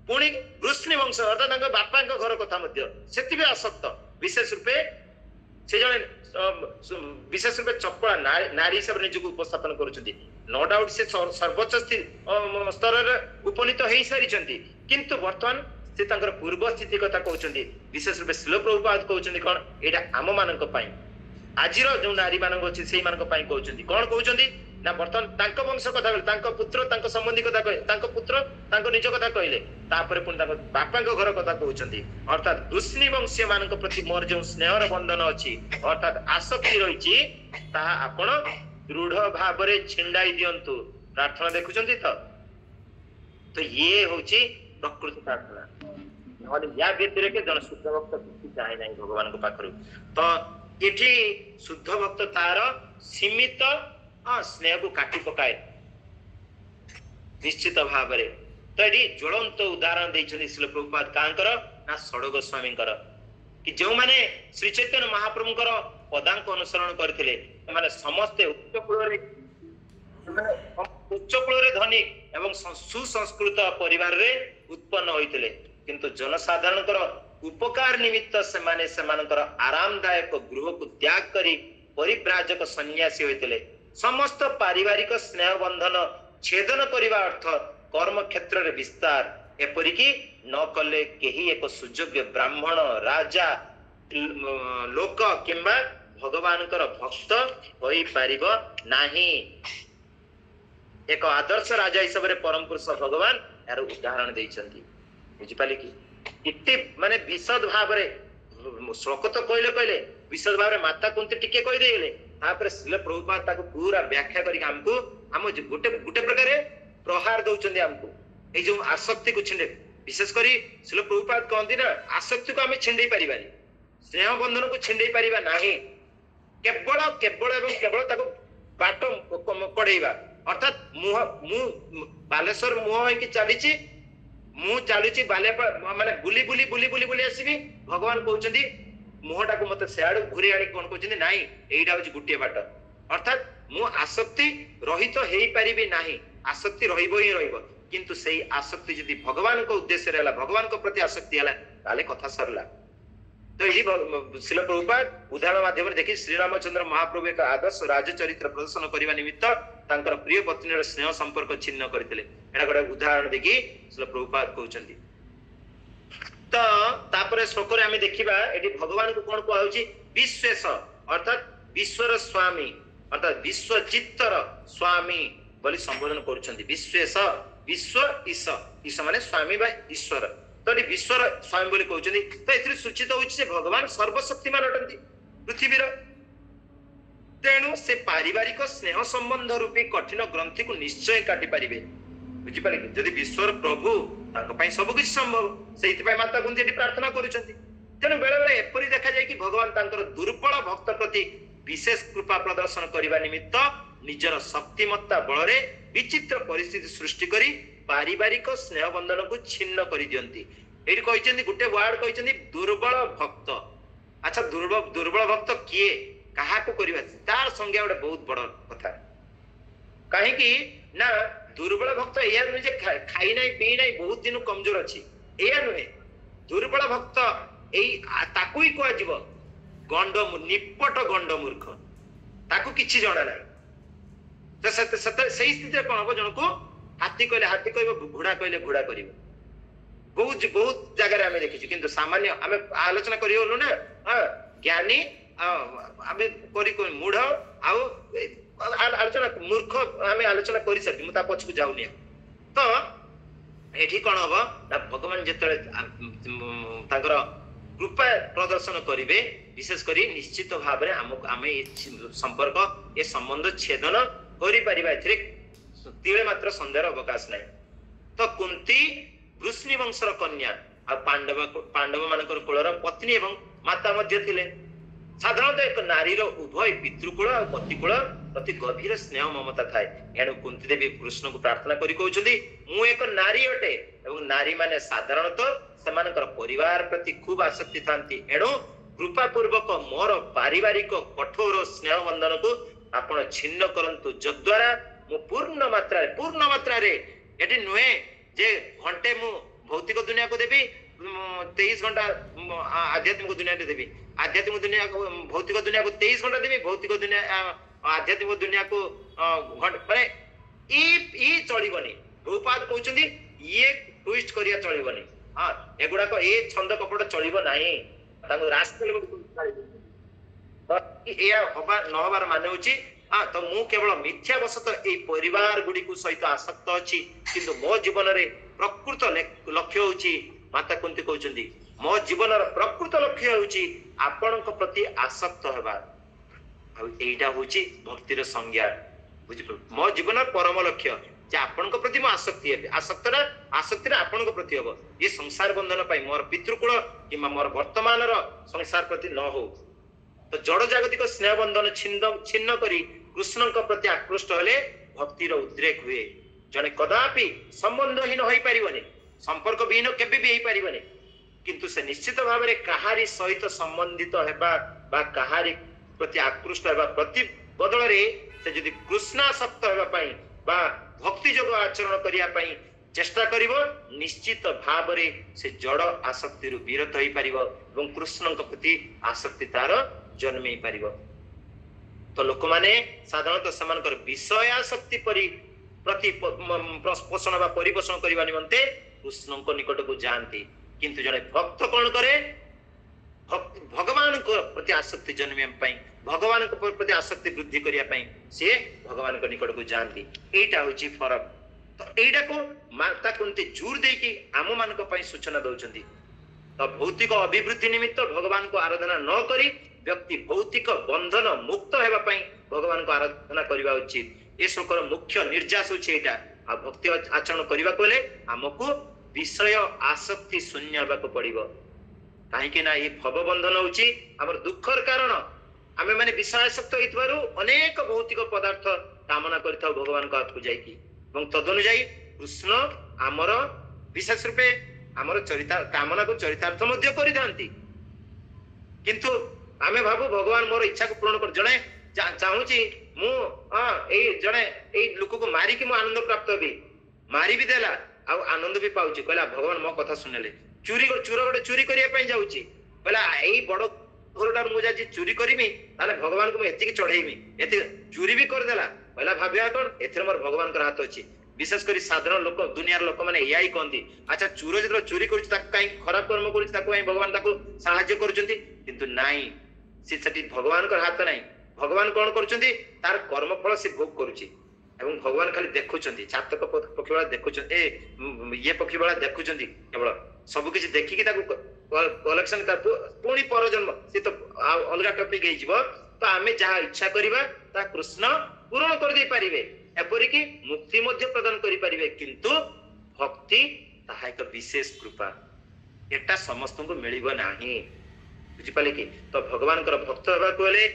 पुणी वृष्णि वंश अर्थात तांकर बापांक घर कथा मध्य सेति भी आसक्त विशेष रूपे से जने विशेष रूपे चपला नारी हिसाब निजको उपस्थापन करुछंती। नो डाउट से सर्वोच्च स्तर रे उपनीत हेई सारिछंती, किंतु वर्तमान से तांकर पूर्व स्थिति कथा कहउछंती। विशेष रूपे शिल प्रभुपाद कहउछंती कोन एटा आम मानक पई आजिर जो नारी मानक अछि सेही मानक पई कहउछंती। कोन कहउछंती ना वर्तमान तांक वंश कथा कहले तांक पुत्र तांक संबंधी कथा कहले तांक पुत्र तांक निज कथा कहले तापर पुन तांक बापांक घर कथा कहउछंती। अर्थात वृष्णि वंशीय मानक प्रति मोर जो स्नेहर बंधन अछि अर्थात आसक्ति रहिछि ताहा आपण दृढ़ भाव रे छिंडाई दियंतु। प्रार्थना देखुछंती तो ये होछि प्रकृति प्रार्थना। या व्यतिरेके जन शुद्ध भक्त किसी चाहे नहीं भगवान को पाखरु। तो एठी शुद्ध भक्त तार सीमित स्नेह को काटी पकाए निश्चित भाव रे। तो एठी ज्वलंत उदाहरण दैछथि श्री प्रभुपाद कांकर ना षड गोस्वामींकर कि जो माने श्री चैतन्य महाप्रभुंकर पदांक अनुसरण करथिले माने समस्त उच्च कुल रे धनी एवं सुसंस्कृत परिवार रे उत्पन्न होइथिले, किंतु जनसाधारणकर उपकार निमित्त सेमाने सेमानकर आरामदायक गृह को त्याग करी परिव्राजक सन्यासी होइथिले। समस्त पारिवारिक स्नेह बंधन छेदन करिवा अर्थ कर्म क्षेत्र रे विस्तार एपरिकी न कले केही एक सुयोग्य ब्राह्मण राजा लोक किंबा भगवानकर भक्त होई पारिबो नाही। एक आदर्श राजा हिसाब रे परम पुरुष भगवान यार उदाहरण दैछंती। बुझी पाले कि इते माने विशद भाव रे श्लोक तो कहले विशद भाव रे माता कुंती टिके कहि देले तापर श्रील प्रभुपाद ताको पूरा व्याख्या करी हमको हम गुटे प्रकार प्रहार दउचंदी हमको ए जो आसक्ति को छिंडे। विशेष करी श्रील प्रभुपाद कहंती ना आसक्ति को हमें छिंडे परिबानी स्नेह बंधन को छिंडे पारिबा नाही केवल केवल एवं केवल ताको बाट कड़ेवा अर्थात मुह मु बालेश्वर मुह होइकी चलीची मु चलुची बाले माने बुली बुली बुली बुली बुली आसीबी भगवान कहउचंदी मुहटा को मते सेआडू घुरी आनी कोन कहउचंदी नाही एइडा होची गुटिया बाट अर्थात मु आसक्ति रहित हेई पारिबी नाही आसक्ति रहिबो ही रहिबो किंतु सेई आसक्ति यदि भगवान को उद्देश्य रहला भगवान को प्रति आसक्ति हला ताले कथा सरला तो यही शिल प्रभुपाद उदाहरण माध्यम देखी श्री रामचंद्र महाप्रभु एक आदर्श राजचरित्र प्रदर्शन करने निमित्त तांकर प्रिय पत्नी स्नेह संपर्क छिन्न करते एटा गोटे उदाहरण देखी शिल प्रभुपाद कहउचंदी तो तापर श्लोक रे आमे देखिबा एटी भगवान को कोन कहउची विश्वेश अर्थात विश्वर स्वामी अर्थात विश्व चित्तर स्वामी बोली संबोधन करूछंती विश्वेश विश्व ईश ईश माने स्वामी बा ईश्वर तो विश्वर स्वामी बोली कहउछंती तो एथि सूचित होउछि जे भगवान सर्वशक्तिमान अटंती पृथ्वीर तेणु से पारिवारिक स्नेह संबंध रूपी कठिन ग्रंथि को निश्चय काटि पारिबे बुझि पाले जदि विश्वर प्रभु ताको पई सब किछ संभव सेति पई माता कुंती प्रार्थना करूछंती तेणु बेले बेले एपरि देखा जाय कि भगवान तांकर दुर्बल भक्त प्रति विशेष कृपा प्रदर्शन करबा निमित्त निजर शक्तिमत्ता बलरे विचित्र परिस्थिति सृष्टि करी पारिवारिक स्नेह बंधन को छिन्न कर दियंती एठी कहिसेंती गुटे वर्ड कहिसेंती दुर्बल भक्त अच्छा दुर्बल भक्त किए कहा को करबा तार संज्ञा गोटे बहुत बड़ कथा काहे कि ना दुर्बल भक्त एया नुहे जे खाई नै पी नै बहुत दिन कमजोर अछि एया नुहे दुर्बल भक्त एई ताकुई को आजिबो गंड निपट गंड मूर्ख ताकू किछि जणा नै तो सही स्थिति कोन हो जनको हाथी कहले घोड़ा कहले घोड़ा करिवो बहुत बहुत जगह रे हमें देखिछु किंतु सामान्य हमें आलोचना करियो ना ज्ञानी हमें करी मूढ़ आउ आलोचना मूर्ख हमें आलोचना करि सकी मुता पछ को जाउनी तो एठी कोन हो ना भगवान जेतले ताकर कृपा प्रदर्शन करिवे विशेष करी निश्चित भाव रे आमे संपर्क ए संबंध छेदन करि परिबा एथरे तिळे मात्र संदेह अवकाश नहीं तो कुंती वृष्णि वंशर कन्या आ पांडव मानकर कुलर पत्नी एवं माता मध्य थिले साधारणतः एक नारीर उभय पितृकुल और पतिकुल प्रति गभीर स्नेह ममता थाए एणु कुंती देवी कृष्ण को प्रार्थना करी कहउछंती मु एक नारी अटे एवं नारी माने साधारणतः सेमानकर परिवार प्रति खूब आसक्ति थांती एणु कृपा पूर्वक मोर पारिवारिक कठोर स्नेह बंधन को आपण छिन्न करंतु जद्वारा मु पूर्ण मात्रा रे एटी नुहे जे घंटे मु भौतिक दुनिया को देबी 23 घंटा आध्यात्मिक दुनिया को देबी आध्यात्मिक दुनिया को भौतिक दुनिया को 23 घंटा देबी भौतिक दुनिया आध्यात्मिक दुनिया को घंटा माने ई चलिबनी रूपाद कहउछंदी ये ट्विस्ट करिया चलिबनी हां एगुडा को ए छंद कपड़ चलिबो नाही ताको रास्ते तो एया होबा न होबार माने होची हाँ तो मु केवल मिथ्यावशतः ए परिवार गुडी को सहित आसक्त अछि किंतु मो जीवन रे प्रकृत लक्ष्य होची माता कुंती कहउछंदी मो जीवन रो प्रकृत लक्ष्य होची आपनक प्रति आसक्त हेबा आ एटा होची भक्ति रो संज्ञा बुझि मो जीवन रो परम लक्ष्य जे आपनक प्रति मो आसक्ति हेबे आसक्ति आपनक प्रति हेबो ये संसार बंधन पई मोर पितृकुल कि मोर वर्तमान रो संसार प्रति न हो तो जड़ जागतिक स्नेह बंधन छिन्न करी कृष्ण प्रति आकृष्ट हेले भक्तिर उद्रेक हुए जने कदापि संबंधहीन होई परिबने संपर्क विहीन केबे भी होई परिबने किंतु से निश्चित भाव रे कहारी सहित संबंधित हेबा बा कहारी प्रति आकृष्ट हेबा प्रति बदल रे से यदि कृष्णासक्त हेबा पई बा भक्ति जोग आचरण करिया पई चेष्टा करिवो निश्चित भाव रे से जड़ आसक्ति रु विरत होई परिबो एवं कृष्ण प्रति आसक्ति तार जन्मे पारिबो तो लोक माने साधारणतः समानकर विषय आसक्ति प्रति पोषण बा परिपोषण करबा निमंते कृष्ण को निकट को जानती किंतु जने भक्त कोन करे भगवान को प्रति आसक्ति जन्मे पई भगवान को प्रति आसक्ति वृद्धि करिया पई से भगवान को निकट को जानती एटा होची फरक तो एटा को माता कुंती जोर दे कि आम मान को पई सूचना दउचंदी तो भौतिक अभिवृद्धि निमित्त भगवान को आराधना न करी व्यक्ति भौतिक बंधन मुक्त हेबा पई भगवान को आराधना करबा उचित ए श्लोकर मुख्य निर्यास होछि एटा आ भक्ति आचरण करबा कोले हमकु विषय आसक्ति शून्य हेबाक पड़िबो कहीं ना ये भव बंधन होची हमर दुखर कारण आमे माने विषयासक्त होइतबारु अनेक भौतिक पदार्थ कामना करथाउ भगवान का हाथ को जाई की এবং তদনুযায়ী কৃষ্ণ আমার বিশেষ রূপে আমার চরিতার্থ কামনা को চরিতার্থ মধ্যে করিথাନ୍ତି কিন্তু ଆମେ ଭାବୁ ଭଗବାନ ମୋର ଇଚ୍ଛାକୁ ପୂରଣ କର ଜଣେ ଚାହୁଁଛି ମୁଁ ଏଇ ଜଣେ ଏଇ ଲୋକକୁ ମାରିକି ମୁଁ ଆନନ୍ଦ ପ୍ରାପ୍ତ ହେବି ମାରି ବି ଦେଲା ଆଉ ଆନନ୍ଦ ବି ପାଉଛି କହିଲା ଭଗବାନ ମୋ କଥା ଶୁଣିଲେ ଚୋର ଗୋଟେ ଚୋରି କରିବା ପାଇଁ ଯାଉଛି କହିଲା ଏଇ ବଡ ଘରଟାରୁ ମୁଁ ଯାଉଛି ଚୋରି କରିବି ତାହେଲେ ଭଗବାନଙ୍କୁ ମୁଁ ଏତିକି ଚଢେଇବି ଏତିକି ଚୋରି ବି କରିଦେଲା କହିଲା ଭାବିବା କଣ ଏଥିରେ ମୋର ଭଗବାନଙ୍କର ହାତ ଅଛି विशेष कर साधारण लोक दुनिया लोक मैंने या कहती अच्छा चोर जो चोरी कर खराब कर्म कर भगवान साहाଯ୍य करुँच किंतु नाई से भगवान हाथ ना भगवान कौन कर तार कर्मफल से भोग करुच्ची भगवान खाली देखुं चातक पक्षी वाला देखुं ये पक्षी वाला देखुं केवल सबकि देखिकी कलेक्शन पुणी परजन्म सी तो अलग टपिक तो आम जहाँ इच्छा करवा कृष्ण पूरण कर दे पारे एपरिक मुक्ति मध्य प्रदान करि परिबे किंतु भक्ति ताहा एक विशेष कृपा एटा समस्त को मिलिबो नाही बुझि पाले कि तो भगवान कर भक्त हेबा कोले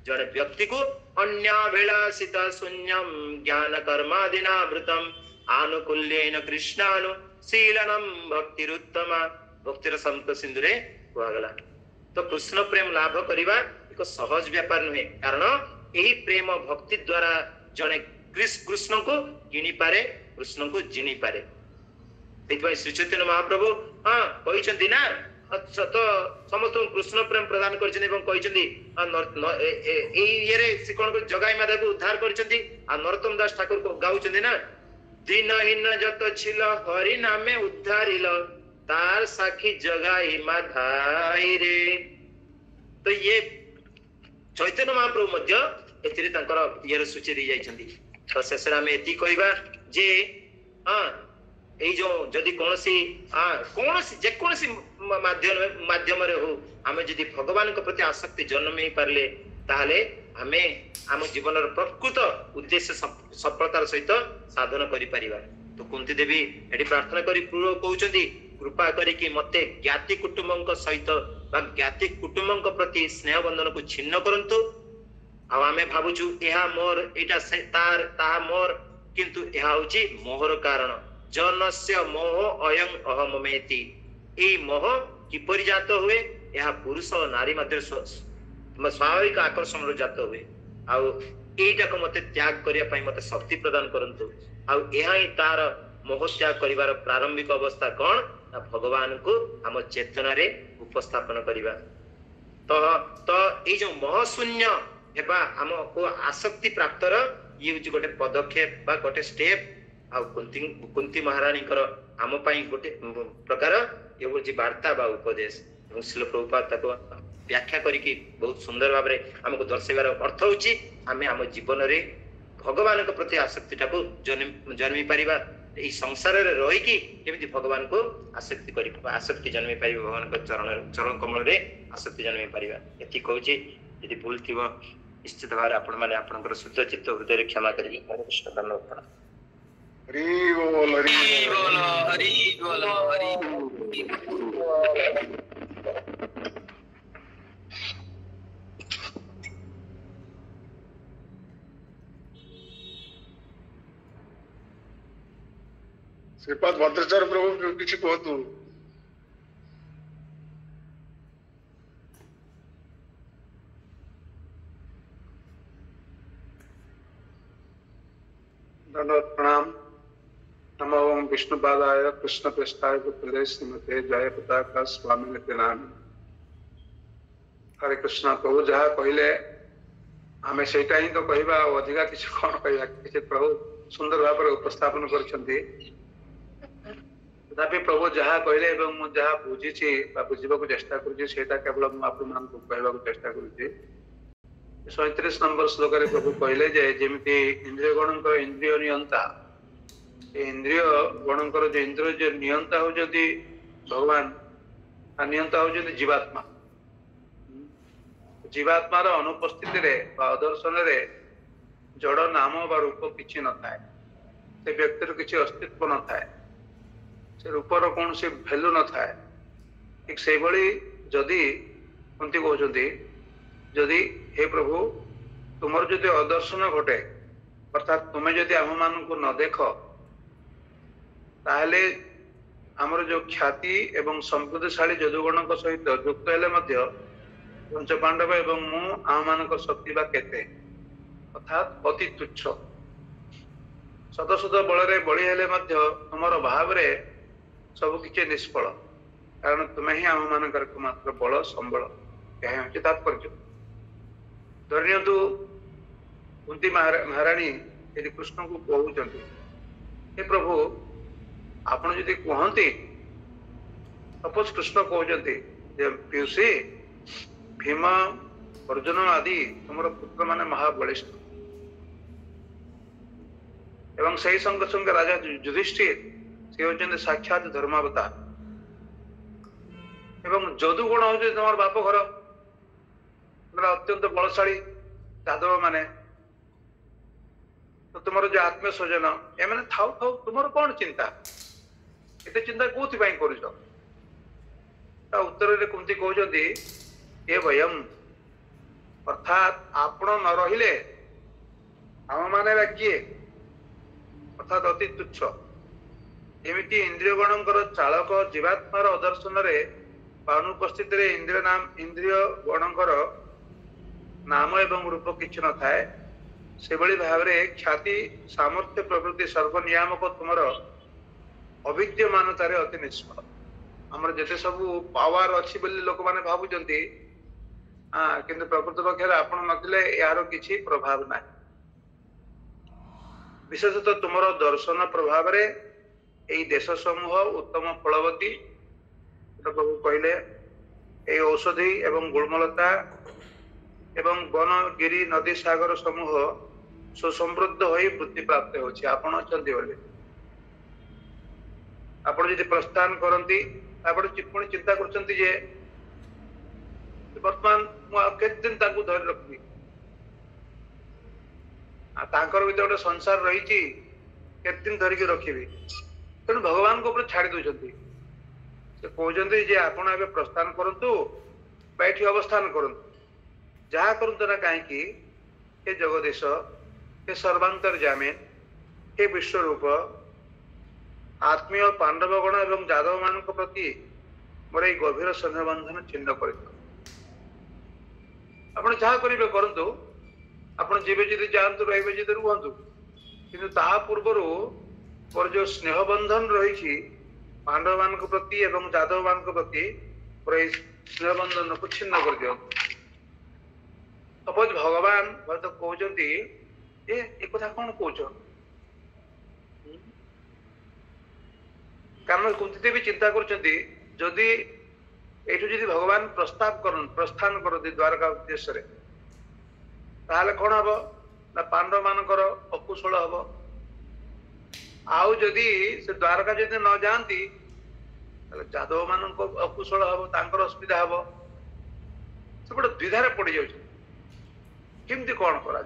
जड़े व्यक्ति को अन्याभिलाषित शून्यम ज्ञान कर्मादिनावृतम आनुकूल्येन कृष्णानु शीलनम भक्तिरुत्तमा भक्तिर संत सिंधुरे कुआगला तो कृष्ण प्रेम लाभ करिबा एक सहज व्यापार नुहे कारण एही प्रेम भक्ति द्वारा जड़े कृष्ण को किणी पारे कृष्ण को जिणी पारे श्री चैतन्य महाप्रभु हाँ कहते ना तो समस्त कृष्ण प्रेम प्रदान कर जगाई माता को उद्धार कर नरोत्तम दास ठाकुर को गाउछन्ति ना दीनहीन जत छिल हरि नामे उद्धारिल तार साखी जगाई माधाई रे तो ये चैतन्य महाप्रभु मध्य एथिरे तांकर इयर सूची दी जाइछन्ति तो शेष आम ये कहवा जे हाँ ये जो जदि कौन जेकोसी माध्यम हो आम जदि भगवान प्रति आसक्ति जन्म पारे ताहले आमे आम जीवन प्रकृत उद्देश्य सफलतार सहित साधन करि परिबा तो कुंती देवी एटी प्रार्थना करी कहउछन्ती कृपा करिकि मते ज्ञाति कुटुंबक सहित बा ज्ञाति कुटुंबक प्रति स्नेह बंधन को छिन्न करंतु आ आमे भाबुछु एहा मोर एटा तार ताहा मोर किंतु एहा होची मोहर कारण जनस्य मोह अयं अहममेति ए मोह किपरि जात हुए एहा पुरुष और नारी मध्य स्वाभाविक आकर्षण रो जात हुए आ एटा को मते त्याग करिया पई मते शक्ति प्रदान करंतु आ एहा ही तार मोह त्याग करिवार प्रारंभिक अवस्था कोन भगवान को हम चेतना रे उपस्थापन करिवा तो ए जो मोह शून्य एबा हम को आसक्ति प्राप्तर ये होची गोटे पदक्षेप बा गोटे स्टेप आ कुंती महारानी कर आम पई गोटे प्रकार ये होची वार्ता बा उपदेश এবং श्रील प्रभुपाद ताको व्याख्या करिकि बहुत सुंदर भाव रे हमको दर्शाइबार अर्थ होची आमे हम जीवन रे भगवान के प्रति आसक्ति टाको जन्मी परिबा ए संसार रे रही कि केमिति भगवान को आसक्ति जन्मी परिबा भगवान के चरण कमल रे आसक्ति जन्मी परिबा एति कहूची यदि भूल थिबो निश्चित भाव आपण माने आपनकर शुद्ध चित्त हृदय क्षमा करी कृष्ण धन्यवाद हरि बोल हरि बोल हरि बोल हरि श्रीपाद भद्राचार्य प्रभु किसी कहतु प्रणाम नमो ओम विष्णुपादाय कृष्ण पृष्ठाय पुत्रे श्रीमते जय पताका स्वामी नाम हरे कृष्ण प्रभु जहाँ कहले आम से ही तो कहवा अधिका किसी कौन कहवा किसी प्रभु सुंदर भाव उपस्थापन करछन्ति तथापि प्रभु जहाँ कहले जहाँ बुझी बुझा चेष्टा करा केवल मुझे कहवाक चेष्टा करुच्ची 37 नंबर श्लोक प्रभु कहले जे जेमिति इंद्रिय गणकर इंद्रिय नियंता इंद्रिय गणकर जो इंद्रिय जो नियंता होजति भगवान नियंता होजति जीवात्मा जीवात्मार अनुपस्थिति रे बा अदर्शन रे जड़ नाम बा रूप किछि न थाए से व्यक्तिर किछि अस्तित्व न थाए से रूपर कौन से वैल्यू न थाए ठीक से भली जदि कुंती कहते जदि हे प्रभु तुमर जदि अदर्शन घटे अर्थात तुम्हें जदि आम मान न देख ताहले आमर जो ख्याति एवं समृद्धशाली जदुगण सहित युक्त हेले पंच पांडव एवं मु आम मान शक्ति बा केते अर्थात अति तुच्छ शत शत बल बड़ी हेले तुमर भाव रे सब किछि निष्फल कारण तुम्हें ही आम मान मात्र बल संबल यह हूँ तात्पर्य धरनियंतु कुंती महाराणी यदि कृष्ण को कहते हे प्रभु आपण जदि कहते सपोज कृष्ण कहते पीयूषी भीम अर्जुन आदि तुम पुत्र माने महाबलिष्ठ एवं सही संग संग राजा युधिष्ठिर से होचंदे साक्षात धर्मावतार एवं जदुगुण हो तुम बाप घर अत्यंत बलशाली यादव माने तो तुम जो आत्मीय स्वजन एम थाउ थाउ तुम कौन चिंता एत चिंता कौन कर उत्तर कुंती कहते ये वयम अर्थात आपण न रहिले आम माने किए अर्थात अति तुच्छ एमती इंद्रिय गणकर चालक जीवात्मार अदर्शन अनुपस्थित इंद्रिय गणकर नाम एवं रूप किछि न थाए से भली भाव ख्याति सामर्थ्य प्रवृत्ति सर्वनियामक तुमर अविद्यमानतार अति निष्फल आमर जिते सब पावर अच्छी बोली लोक मैंने भावुंट किंतु प्रकृत पक्ष आपण नथिले यार किछि प्रभाव ना विशेषतः तुमर दर्शन प्रभाव रे एई देश समूह उत्तम फलवती प्रभु कहले ए औषधि एवं गुणमलता एवं वन गिरी नदी सागर समूह सुसमृद्ध हो वृत्ति प्राप्त होछि आपण अछंती बोले आपण यदि प्रस्थान करंती आपण पुणी चिंता करछंती जे वर्तमान मु केते दिन ताकू धरि रखबी तांकर भी गोटे संसार रही केते दिन धरिकी रखिबी तेणु भगवान को ऊपर छाड़ी दउछंती से कहते जे आपण एबे प्रस्थान करंतु बैठी अवस्थान करंतु जहा करंतु ना कहीं हे जगदेश हे सर्वांतर जामीन हे विश्वरूप आत्मीय पांडवगण एवं जादव मान प्रति मोर ये गभीर स्नेहबंधन छिन्न कर जहा करेंगे करंतु आपण जीवे जी जातु रे जी रुहतु कि पूर्वर मोर जो स्नेहबंधन रही पांडव मान प्रति एवं जादव मान प्रति मोर स्नेहबंधन को छिन्न कर दियो सपोज भगवान तो कहते ये कथा कौन कौच कारण कुंती देवी चिंता करछंती जदि एठु जदि भगवान प्रस्थान करते द्वारका उद्देश्य रे ताहले कौन हम ना पांडव मानकर अकुशल हम आउ जदि से द्वारका जदि न जाती जादव मान अकुशल हम तांकर असुविधा हम से गोटे द्विधारे पड़ जाउछ केमती कौन करा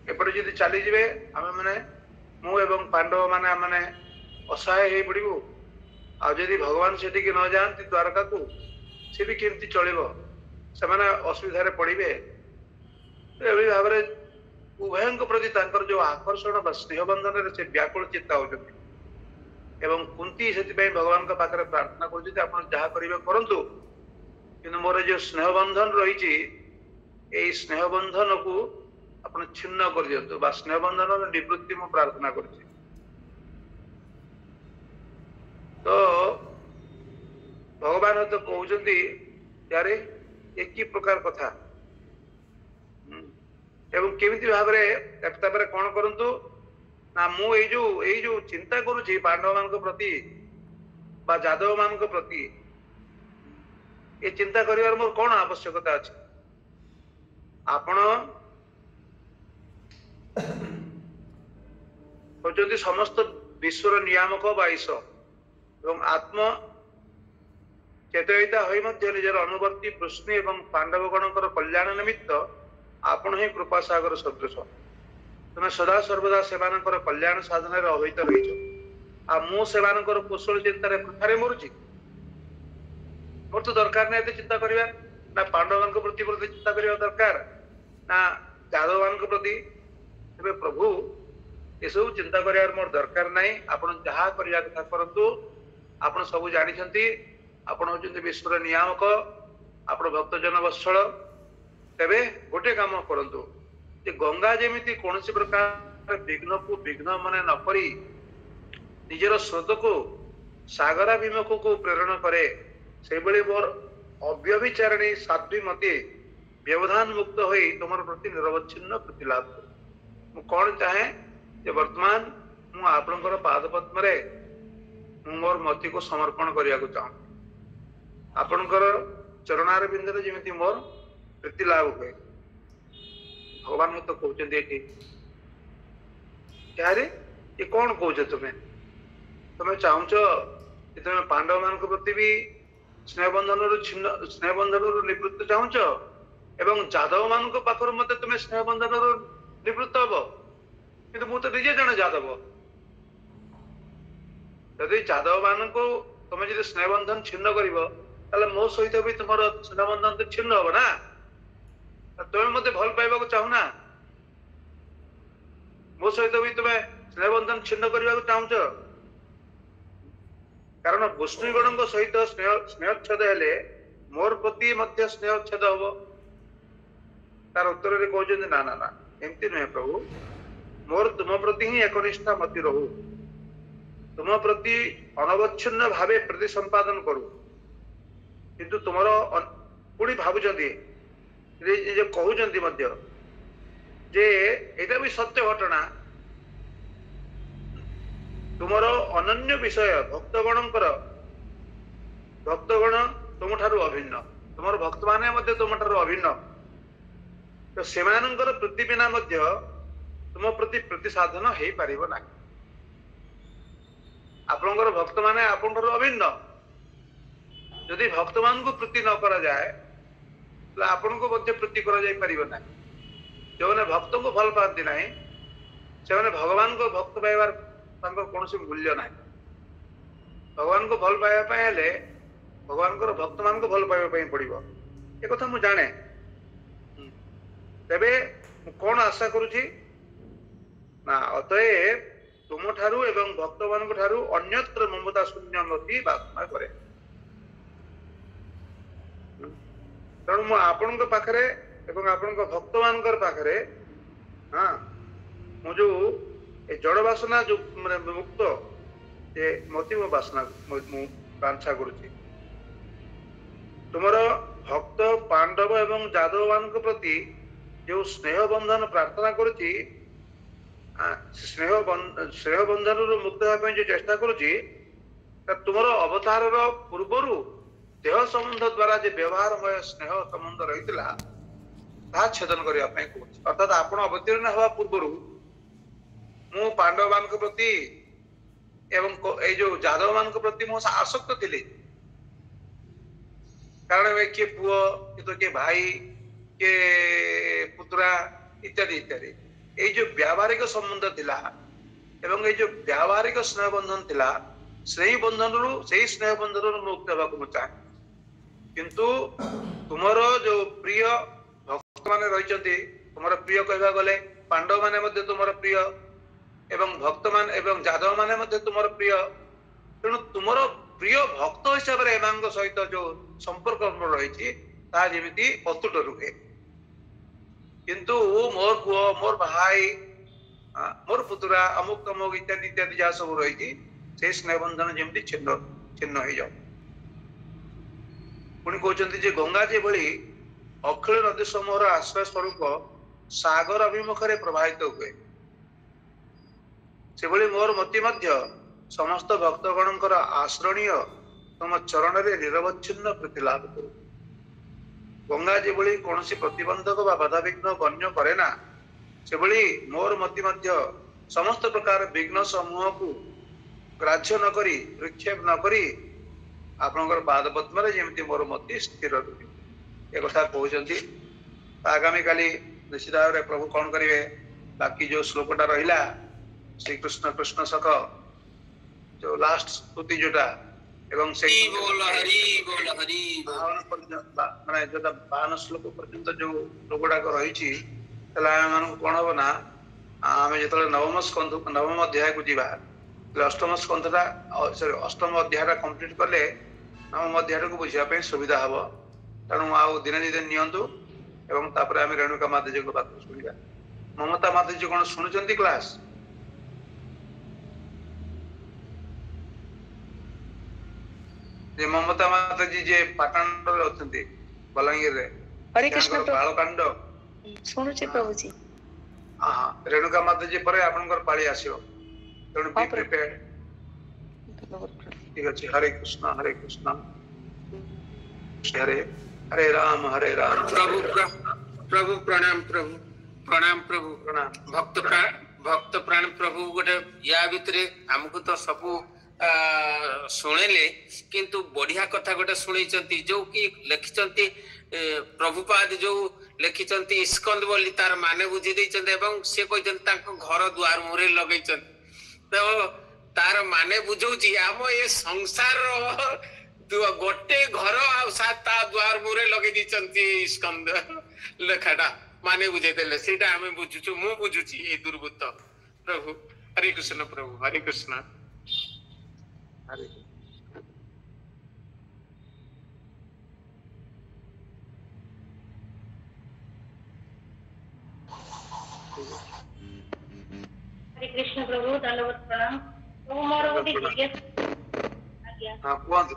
एपटे जदि चली जे आम मैंने मु एवं पांडव माने माने असहाय हो पड़ू आदि भगवान से न जाती द्वारका को सी भी केमती चलो से असुविधा पड़े एवं भाव उभय प्रति जो आकर्षण स्नेहबंधन से व्याकुल चिंता हो कुंती से भगवान पाखे प्रार्थना करूँ कि मोर जो स्नेहबंधन रही स्नेहबंधन को आप छिन्न कर दिंतु स्नेहबंधन निवृत्ति मु प्रार्थना कर तो भगवान तो कहते यार एक ही प्रकार कथा एवं केमिति भाव रे कौन करंतु ना मु ए जो चिंता करुछि पांडव मान प्रति बा जादव मान प्रति ये चिंता करिवार मोर कौन आवश्यकता अछि आपण होचंती समस्त विश्वर नियामक बा ईश एवं आत्म चेतयिता होई मध्य निजर अनुवर्ती वृष्णि एवं पांडवगणकर कल्याण निमित्त आपण ही कृपा सागर सदृश तुम सदा सर्वदा सेवानकर कल्याण साधन अवहित रही आ मु सेवानकर कुशल चिंतार पृथारे मरुची मोर तो दरकार नहीं चिंता करिया ना पांडव मान प्रति प्रति चिंता करिया दरकार ना यादव मान प्रति तबे प्रभु ये सब चिंता करिया मोर दरकार नहीं आपण जहा करिया कथा करंतु आपण सब जानि छंती आपण होचंती विश्वर नियामक आपण भक्त जन वत्सल तबे गोटे काम करंतु जे गंगा जेमिति कोनसी प्रकार विघ्न को विघ्न माने न करी निजर स्रोत को सागराभिमुख को प्रेरण करे से बड़ी मोर अव्यभिचारिणी साध्वी मती व्यवधान मुक्त होई तुमर प्रति निरवच्छिन्न प्रतिलाभ मु कौन चाहे जे वर्तमान मु आपनकर पाद पद्म रे मु मोर मती को समर्पण करिया को चाहूं आपनकर चरणार बिंदु जेमिति मोर प्रतिलाभ होए भगवान तो कहउचंदी एठी क्या रे ये कौन कहउछ तुमे तुमे चाहूच तुम पांडव मान प्रति भी स्नेह बंधन निवृत्त चाहूच एवं जादव मान पाखर मत तुम स्नेह बंधन निवृत्त हम कि मुझे निजे जाने जादव जदि जादव मान को तुम जो स्नेह बंधन छिन्न कर मो सहित भी तुम स्नेह बंधन तो छिन्न हम ना तुम मत भल पाइबा चाहूना मो सहित भी तुम स्नेह बंधन छिन्न करने चाहूच कारण वैष्णवगण सहित स्नेहच्छेद हेले मोर प्रति मध्य स्नेहच्छेद हम तार उत्तर में कहते ना ना ना एमती नुहे प्रभु मोर तुम प्रति ही एकनिष्ठा मती रहू तुम प्रति अनवच्छिन्न भावे प्रति संपादन करू किंतु तुमर पुणी भावुचंती जे कहउचंती मध्य जे एटा भी सत्य घटना तुमर अनन्य विषय भक्तगणकर भक्तगण तुम ठारू अभिन्न तुमर भक्त माने मध्य तुम ठारू अभिन्न तो सेमानंकर प्रति बिना मध्य तुम प्रति प्रतिसाधन हेई परिबो ना आपनकर भक्त माने आपन ठारू अभिन्न यदि भक्त मान को प्रति न करा जाए तो आपन को मध्य प्रति करा जाई परिबो ना जो ने भक्त को भल पाती नहीं से भगवान को भक्त पाइबार कौन मूल्य ना भगवान को भल पाइबा हेले भगवान को भक्त मान को भल पाइबा पड़ो ये कथा मु जाने तेबे कौन आशा करुछि ना अतएव तुम ठारू एवं भक्त मान ठारू अन्यत्र ममता शून्य मती बात्मा करे तेणु मु आपण पाखरे एवं आपण भक्त मान पाखरे हाँ मु जो जड़ बासना जो माने मुक्त ये मती मो बासना बांछा करुछि तुमर भक्त पांडव एवं जादव मान प्रति जो स्नेह बंधन प्रार्थना करुछि स्नेह बंधन मुक्त होगा जो चेष्टा करुछि तुमर अवतार पूर्वर देह संबंध द्वारा जो व्यवहारमय स्नेह संबंध रही छेदन करने अर्थात आपण अवतीर्ण हवा पूर्वर मु पांडव मान प्रति एवं जो जादव मान प्रति मो आसक्त थिले कारण किए पुओ कि तो किए भाई के पुत्रा इत्यादि इत्यादि ये जो व्यावहारिक संबंध थिला एवं ये जो व्यावहारिक स्नेह बंधन थिला स्नेह बंधन से स्नेह बंधन मुक्त होगा को चाहे किंतु तुमर जो प्रिय भक्त माने रहिचंती तुमर प्रिय कहबा गले पांडव माने मध्ये तुमर प्रिय एवं भक्त मान एवं जादव माने मध्ये तुमर प्रिय तेणु तुमर प्रिय भक्त हिसाब रे एमांग सहित जो संपर्क रही ता जेमिति अतुट रुहे किंतु मोर पुओ मोर भाई मोर पुतरा अमुक तमुक इत्यादि इत्यादि जहाँ सब रही से स्नेह बंधन जेमिति छिन्न छिन्न हो जाओ पुणी कहते जे गंगा जे भली अखिल नदी समूहर आश्रय स्वरूप सागर अभिमुखे प्रवाहित हुए से भली मोर मती मध्य समस्त भक्तगणकर आश्रणीय तम चरण रे निरवच्छिन्न प्रतिलाभ करू गंगा जे भली कौन प्रतिबंधक बा बाधा विघ्न गण्य करे ना से भली मोर मती मध्य समस्त प्रकार विघ्न समूह को ग्राह्य न करी विक्षेप न करी आपनकर पाद पद्म रे जेमति मोर मती स्थिर रुहे ए कथा कहउचंती आगामी काली निश्चित भाव प्रभु कौन करिवे बाकी जो श्लोकटा रहिला श्री कृष्ण कृष्ण सख जो लास्ट स्तुति जोटा ଏବଂ हरि बोल हरि बोल हरि बोल ମାନେ ଯୋଉଟା 52 ଶ୍ଲୋକ ପର୍ଯ୍ୟନ୍ତ ଯୋଉ ରୋଗଗୁଡାକ ରହିଛି ତାହେଲେ ଆମମାନଙ୍କୁ କଣ ହବ ନା ଆମେ ଯେତେବେଳେ ନବମ ଅଧ୍ୟାୟକୁ ଯିବା ଅଷ୍ଟମ ସ୍କନ୍ଧଟା ସରି ଅଷ୍ଟମ ଅଧ୍ୟାୟଟା କମ୍ପ୍ଲିଟ କଲେ ନବମ ଅଧ୍ୟାୟକୁ ବୁଝିବା ପାଇଁ ସୁବିଧା ହବ। ତେଣୁ ଆଉ ଦିନେ ଦି ଦିନ ନିଅନ୍ତୁ ଏବଂ ତାପରେ ଆମେ ରେଣୁକା ମାତାଜୀଙ୍କ ପାଖରୁ ଶୁଣିବା। ମମତା ମାତାଜୀ କଣ ଶୁଣୁଛନ୍ତି କ୍ଲାସ? ଯେ ମମତା ମାତାଜୀ ଯେ ପାଟଣରେ ଅଛନ୍ତି ବଲାଙ୍ଗୀରରେ हरे कृष्ण ତାଙ୍କର ବାଳକାଣ୍ଡ ଶୁଣୁଛି ପ୍ରଭୁଜୀ। ରେଣୁକା ମାତାଜୀ ପରେ ଆପଣଙ୍କର ପାଳି ଆସିବ। ତେଣୁ ବି ପ୍ରିପେୟାର୍ଡ। ଠିକ ଅଛି। ହରେ କୃଷ୍ଣ ହରେ କୃଷ୍ଣ हरे हरे राम प्रभु प्रभु प्रणाम प्रभु प्रणाम प्रभु प्रणाम भक्त प्राण प्रभु गोटे या भितर हमको तो सबू शुणेले किंतु बढ़िया कथा गोटे शुणी जो कि लिखिं प्रभुपाद जो लिखिं स्कंद बोली तार माने बुझी एवं से कहते घर द्वार मुहरे लगे तो तार माने बुझौची आम ये संसार गोटे घर ता द्वार मुहरे लगे स्कंद लेखाटा माने बुझेदेले सेटा आमे बुझुछु मु बुझुछि ए दुर्बुत्त प्रभु हरे कृष्ण प्रभु हरे कृष्ण हरे हरे कृष्ण प्रभु दंडवत प्रणाम प्रभु मोर गोटे जिज्ञासा आज्ञा हां कुआंतु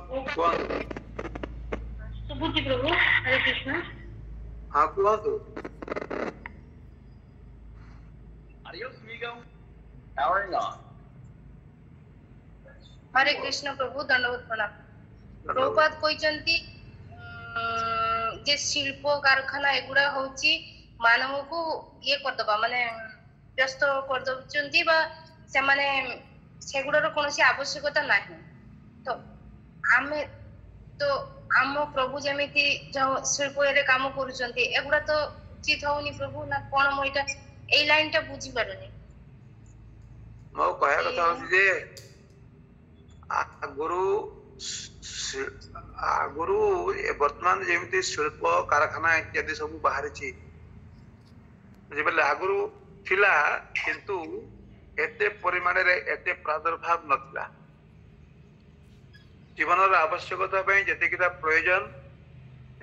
सुबुद्धि प्रभु हरे कृष्ण हां कुआंतु हरे कृष्ण प्रभु दंडवत प्रणाम प्रभुपाद कहते जे शिल्प कारखाना एगुड़ा होची मानव को ये करदबा माने व्यस्त कर दउचंती बा से माने सेगुड़ार कोनोसी आवश्यकता नाही तो आमे तो आम प्रभु जेमिति जो शिल्प रे काम करूचंती एगुड़ा तो उचित होउनी प्रभु ना कोन म एटा ए लाइन टा बुझी पारनी मो कहया कथा होची जे गुरु वर्तमान जेमिति शिल्प कारखाना इत्यादि सब बाहर छी बुझिबले आगुरु थिला किंतु एते परिमाण रे एते प्रादुर्भाव नथिला जीवन आवश्यकता जेतिकिटा प्रयोजन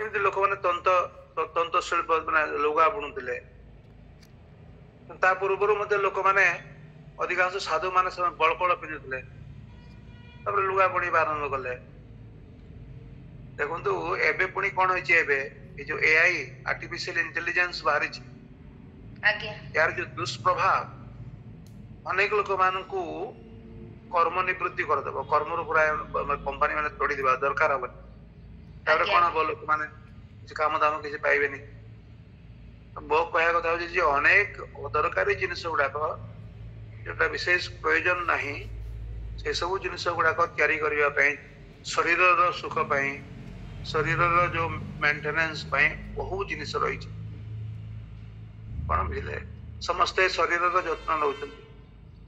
एमती लोक मैंने तंत्र शिल्प मैंने लुगा बुणुले ता पूर्व लोक मैंने अधिकांश साधु मान बड़कड़ पिंधुले लुगा बुणवा आरंभ कले देखु एबे पुणी कौन होइए जो एआई आर्टिफिशियल इंटेलिजेंस बाहरी यार जो दुष्प्रभाव अनेक लोक मान कर्म निवृत्ति करदेव कर्म कंपनी मैंने तोड़ी देवा दरकार हम कौन हम लोक मैंने काम दाम किसी पाइबे मो कह कथा अनेक अदरकारी जिन गुड़ाक जोटा विशेष प्रयोजन नहीं से सब जिन गुड़ाक तैयारी करने शरीर सुख शरीर जो मेंटेनेंस बहुत जिन रही कौन बुझे समस्ते शरीर जत्न नौ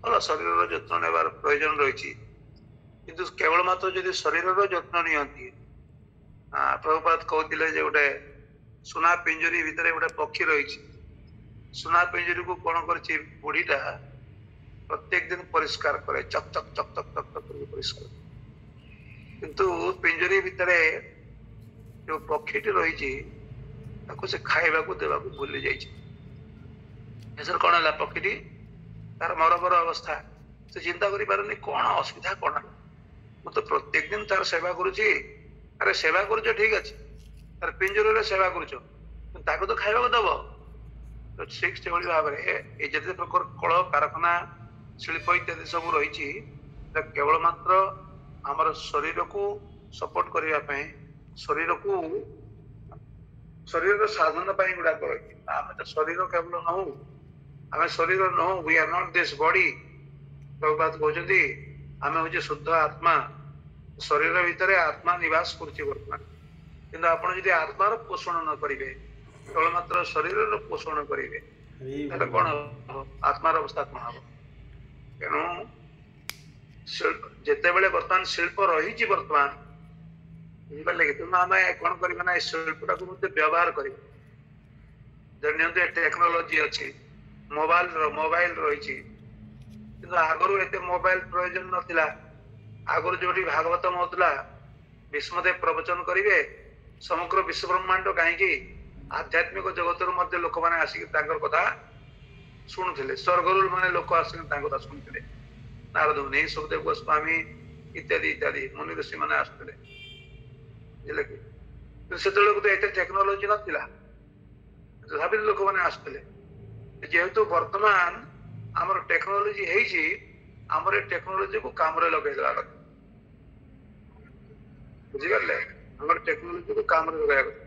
भल शरीर जत्न नेबार प्रयोजन रही किंतु केवल मात्र जो शरीर जत्न नियंती प्रभुपाद कहते गोटे सुना पिंजरी भितर गोटे पक्षी रही सुना पिंजरी को कौन कर बुढ़ीटा प्रत्येक दिन परिष्कार करे चक चक चक चक चक चक परिष्कार किंतु पिंजरी भितर जो पक्षीटी रही से खाइबा को देवा को भूली जाइए कौन है पक्षीटी तार मरबर अवस्था से चिंता करी पारनी कौन असुविधा कौन मु तो प्रत्येक दिन तार सेवा करुची अरे सेवा करुच ठीक अच्छे तार पिंजर सेवा करुच तो खाइबा को दब ठीक से भाव में ये जिते प्रकार कल कारखाना शिल्प इत्यादि सब रही केवल मात्र आमर शरीर को सपोर्ट करने शरीर को शरीर साधन गुड़ाक रही आम तो शरीर केवल नौ आम शरीर नौ we are not this body Prabhupada कहते आम हूँ शुद्ध आत्मा शरीर भितर आत्मा निवास करुच्चे वर्तमान किंतु आप आत्मार पोषण न करेंगे केवल मात्र शरीर पोषण करेंगे कौन हम आत्मार अवस्था कौन हम तेणु ଯେତେବେଳେ ବର୍ତ୍ତମାନ ଶିଳ୍ପ ରହିଛି ବର୍ତ୍ତମାନ ବୁଝିପାରିଲେ କି ତେଣୁ ଆମେ କଣ କରିବା ନା ଏ ଶିଳ୍ପଟାକୁ ମଧ୍ୟ ବ୍ୟବହାର କରିବା ନିଅନ୍ତୁ ଏ ଟେକ୍ନୋଲୋଜି ଅଛି ମୋବାଇଲ ରହିଛି କିନ୍ତୁ ଆଗରୁ ଏତେ ମୋବାଇଲ ପ୍ରୟୋଜନ ନଥିଲା ଆଗରୁ ଯୋଉଠି ଭାଗବତମ ହଉଥିଲା ବିଷ୍ମଦେବ ପ୍ରବଚନ କରିବେ ସମଗ୍ର ବିଶ୍ବ ବ୍ରହ୍ମାଣ୍ଡ କାହିଁକି ଆଧ୍ୟାତ୍ମିକ ଜଗତରୁ ମଧ୍ୟ ଲୋକମାନେ ଆସିକି ତାଙ୍କର କଥା ଶୁଣୁଥିଲେ ସ୍ୱର୍ଗରୁ ମାନେ ଲୋକ ଆସିକି ତାଙ୍କ କଥା ଶୁଣୁଥିଲେ ନାରଦ ମୁନି ସୁଖଦେବ ଗୋସ୍ୱାମୀ ଇତ୍ୟାଦି ଇତ୍ୟାଦି ମୁନି ଋଷି ମାନେ ଆସୁଥିଲେ ବୁଝିଲେ କି ସେତେବେଳକୁ ତ ଏତେ ଟେକ୍ନୋଲୋଜି ନଥିଲା ତଥାପି ଲୋକମାନେ ଆସୁଥିଲେ ଯେହେତୁ ବର୍ତ୍ତମାନ ଆମର ଟେକ୍ନୋଲୋଜି ହେଇଛି ଆମର ଏ ଟେକ୍ନୋଲୋଜିକୁ କାମରେ ଲଗେଇଦେବା କଥା ବୁଝିପାରିଲେ ଆମର ଟେକ୍ନୋଲୋଜିକୁ କାମରେ ଲଗେଇବା କଥା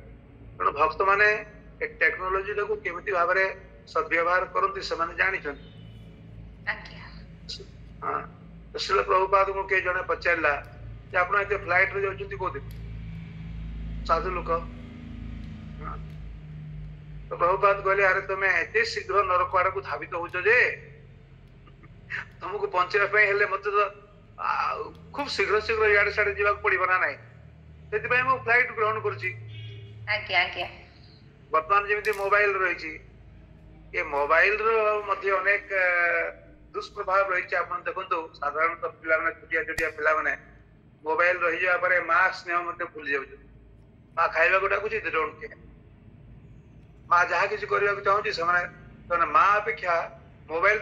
ତେଣୁ ଭକ୍ତମାନେ ଏ ଟେକ୍ନୋଲୋଜିଟାକୁ କେମିତି ଭାବରେ ସଦ୍ବ୍ୟବହାର କରନ୍ତି ସେମାନେ ଜାଣିଛନ୍ତି ହଁ ଶ୍ରୀଲ ପ୍ରଭୁପାଦଙ୍କୁ କିଏ ଜଣେ ପଚାରିଲା ଯେ ଆପଣ ଏତେ ଫ୍ଲାଇଟରେ ଯାଉଛନ୍ତି କୋଉଦିନ ସାଧୁ ଲୋକ ତ ପ୍ରଭୁପାଦ କହିଲେ ଆରେ ତମେ ଏତେ ଶୀଘ୍ର ନରକ ଆଡକୁ ଧାବିତ ହଉଛ ଯେ ତମକୁ ବଞ୍ଚିବା ପାଇଁ ହେଲେ ମତେ ତ ଖୁବ ଶୀଘ୍ର ଇଆଡେ ସିଆଡେ ଯିବାକୁ ପଡିବ ନା ନାହିଁ ସେଥିପାଇଁ ମୁଁ ଫ୍ଲାଇଟ ଗ୍ରହଣ କରୁଛି ବର୍ତ୍ତମାନ ଯେମିତି ମୋବାଇଲ ରହିଛି ଏ ମୋବାଇଲର ମଧ୍ୟ ଅନେକ ଦୁଷ୍ପ୍ରଭାବ ରହିଛି ଆପଣ ଦେଖନ୍ତୁ ସାଧାରଣତଃ ପିଲାମାନେ ଛୋଟିଆ ପିଲାମାନେ ମୋବାଇଲ ରହିଯିବା ପରେ ମା ସ୍ନେହ ମଧ୍ୟ ଭୁଲି ଯାଉଛନ୍ତି ମା ଖାଇବାକୁ ଡାକୁଛି ମା ଯାହା କିଛି କରିବାକୁ ଚାହୁଁଛି ସେମାନେ ମା ଅପେକ୍ଷା ମୋବାଇଲ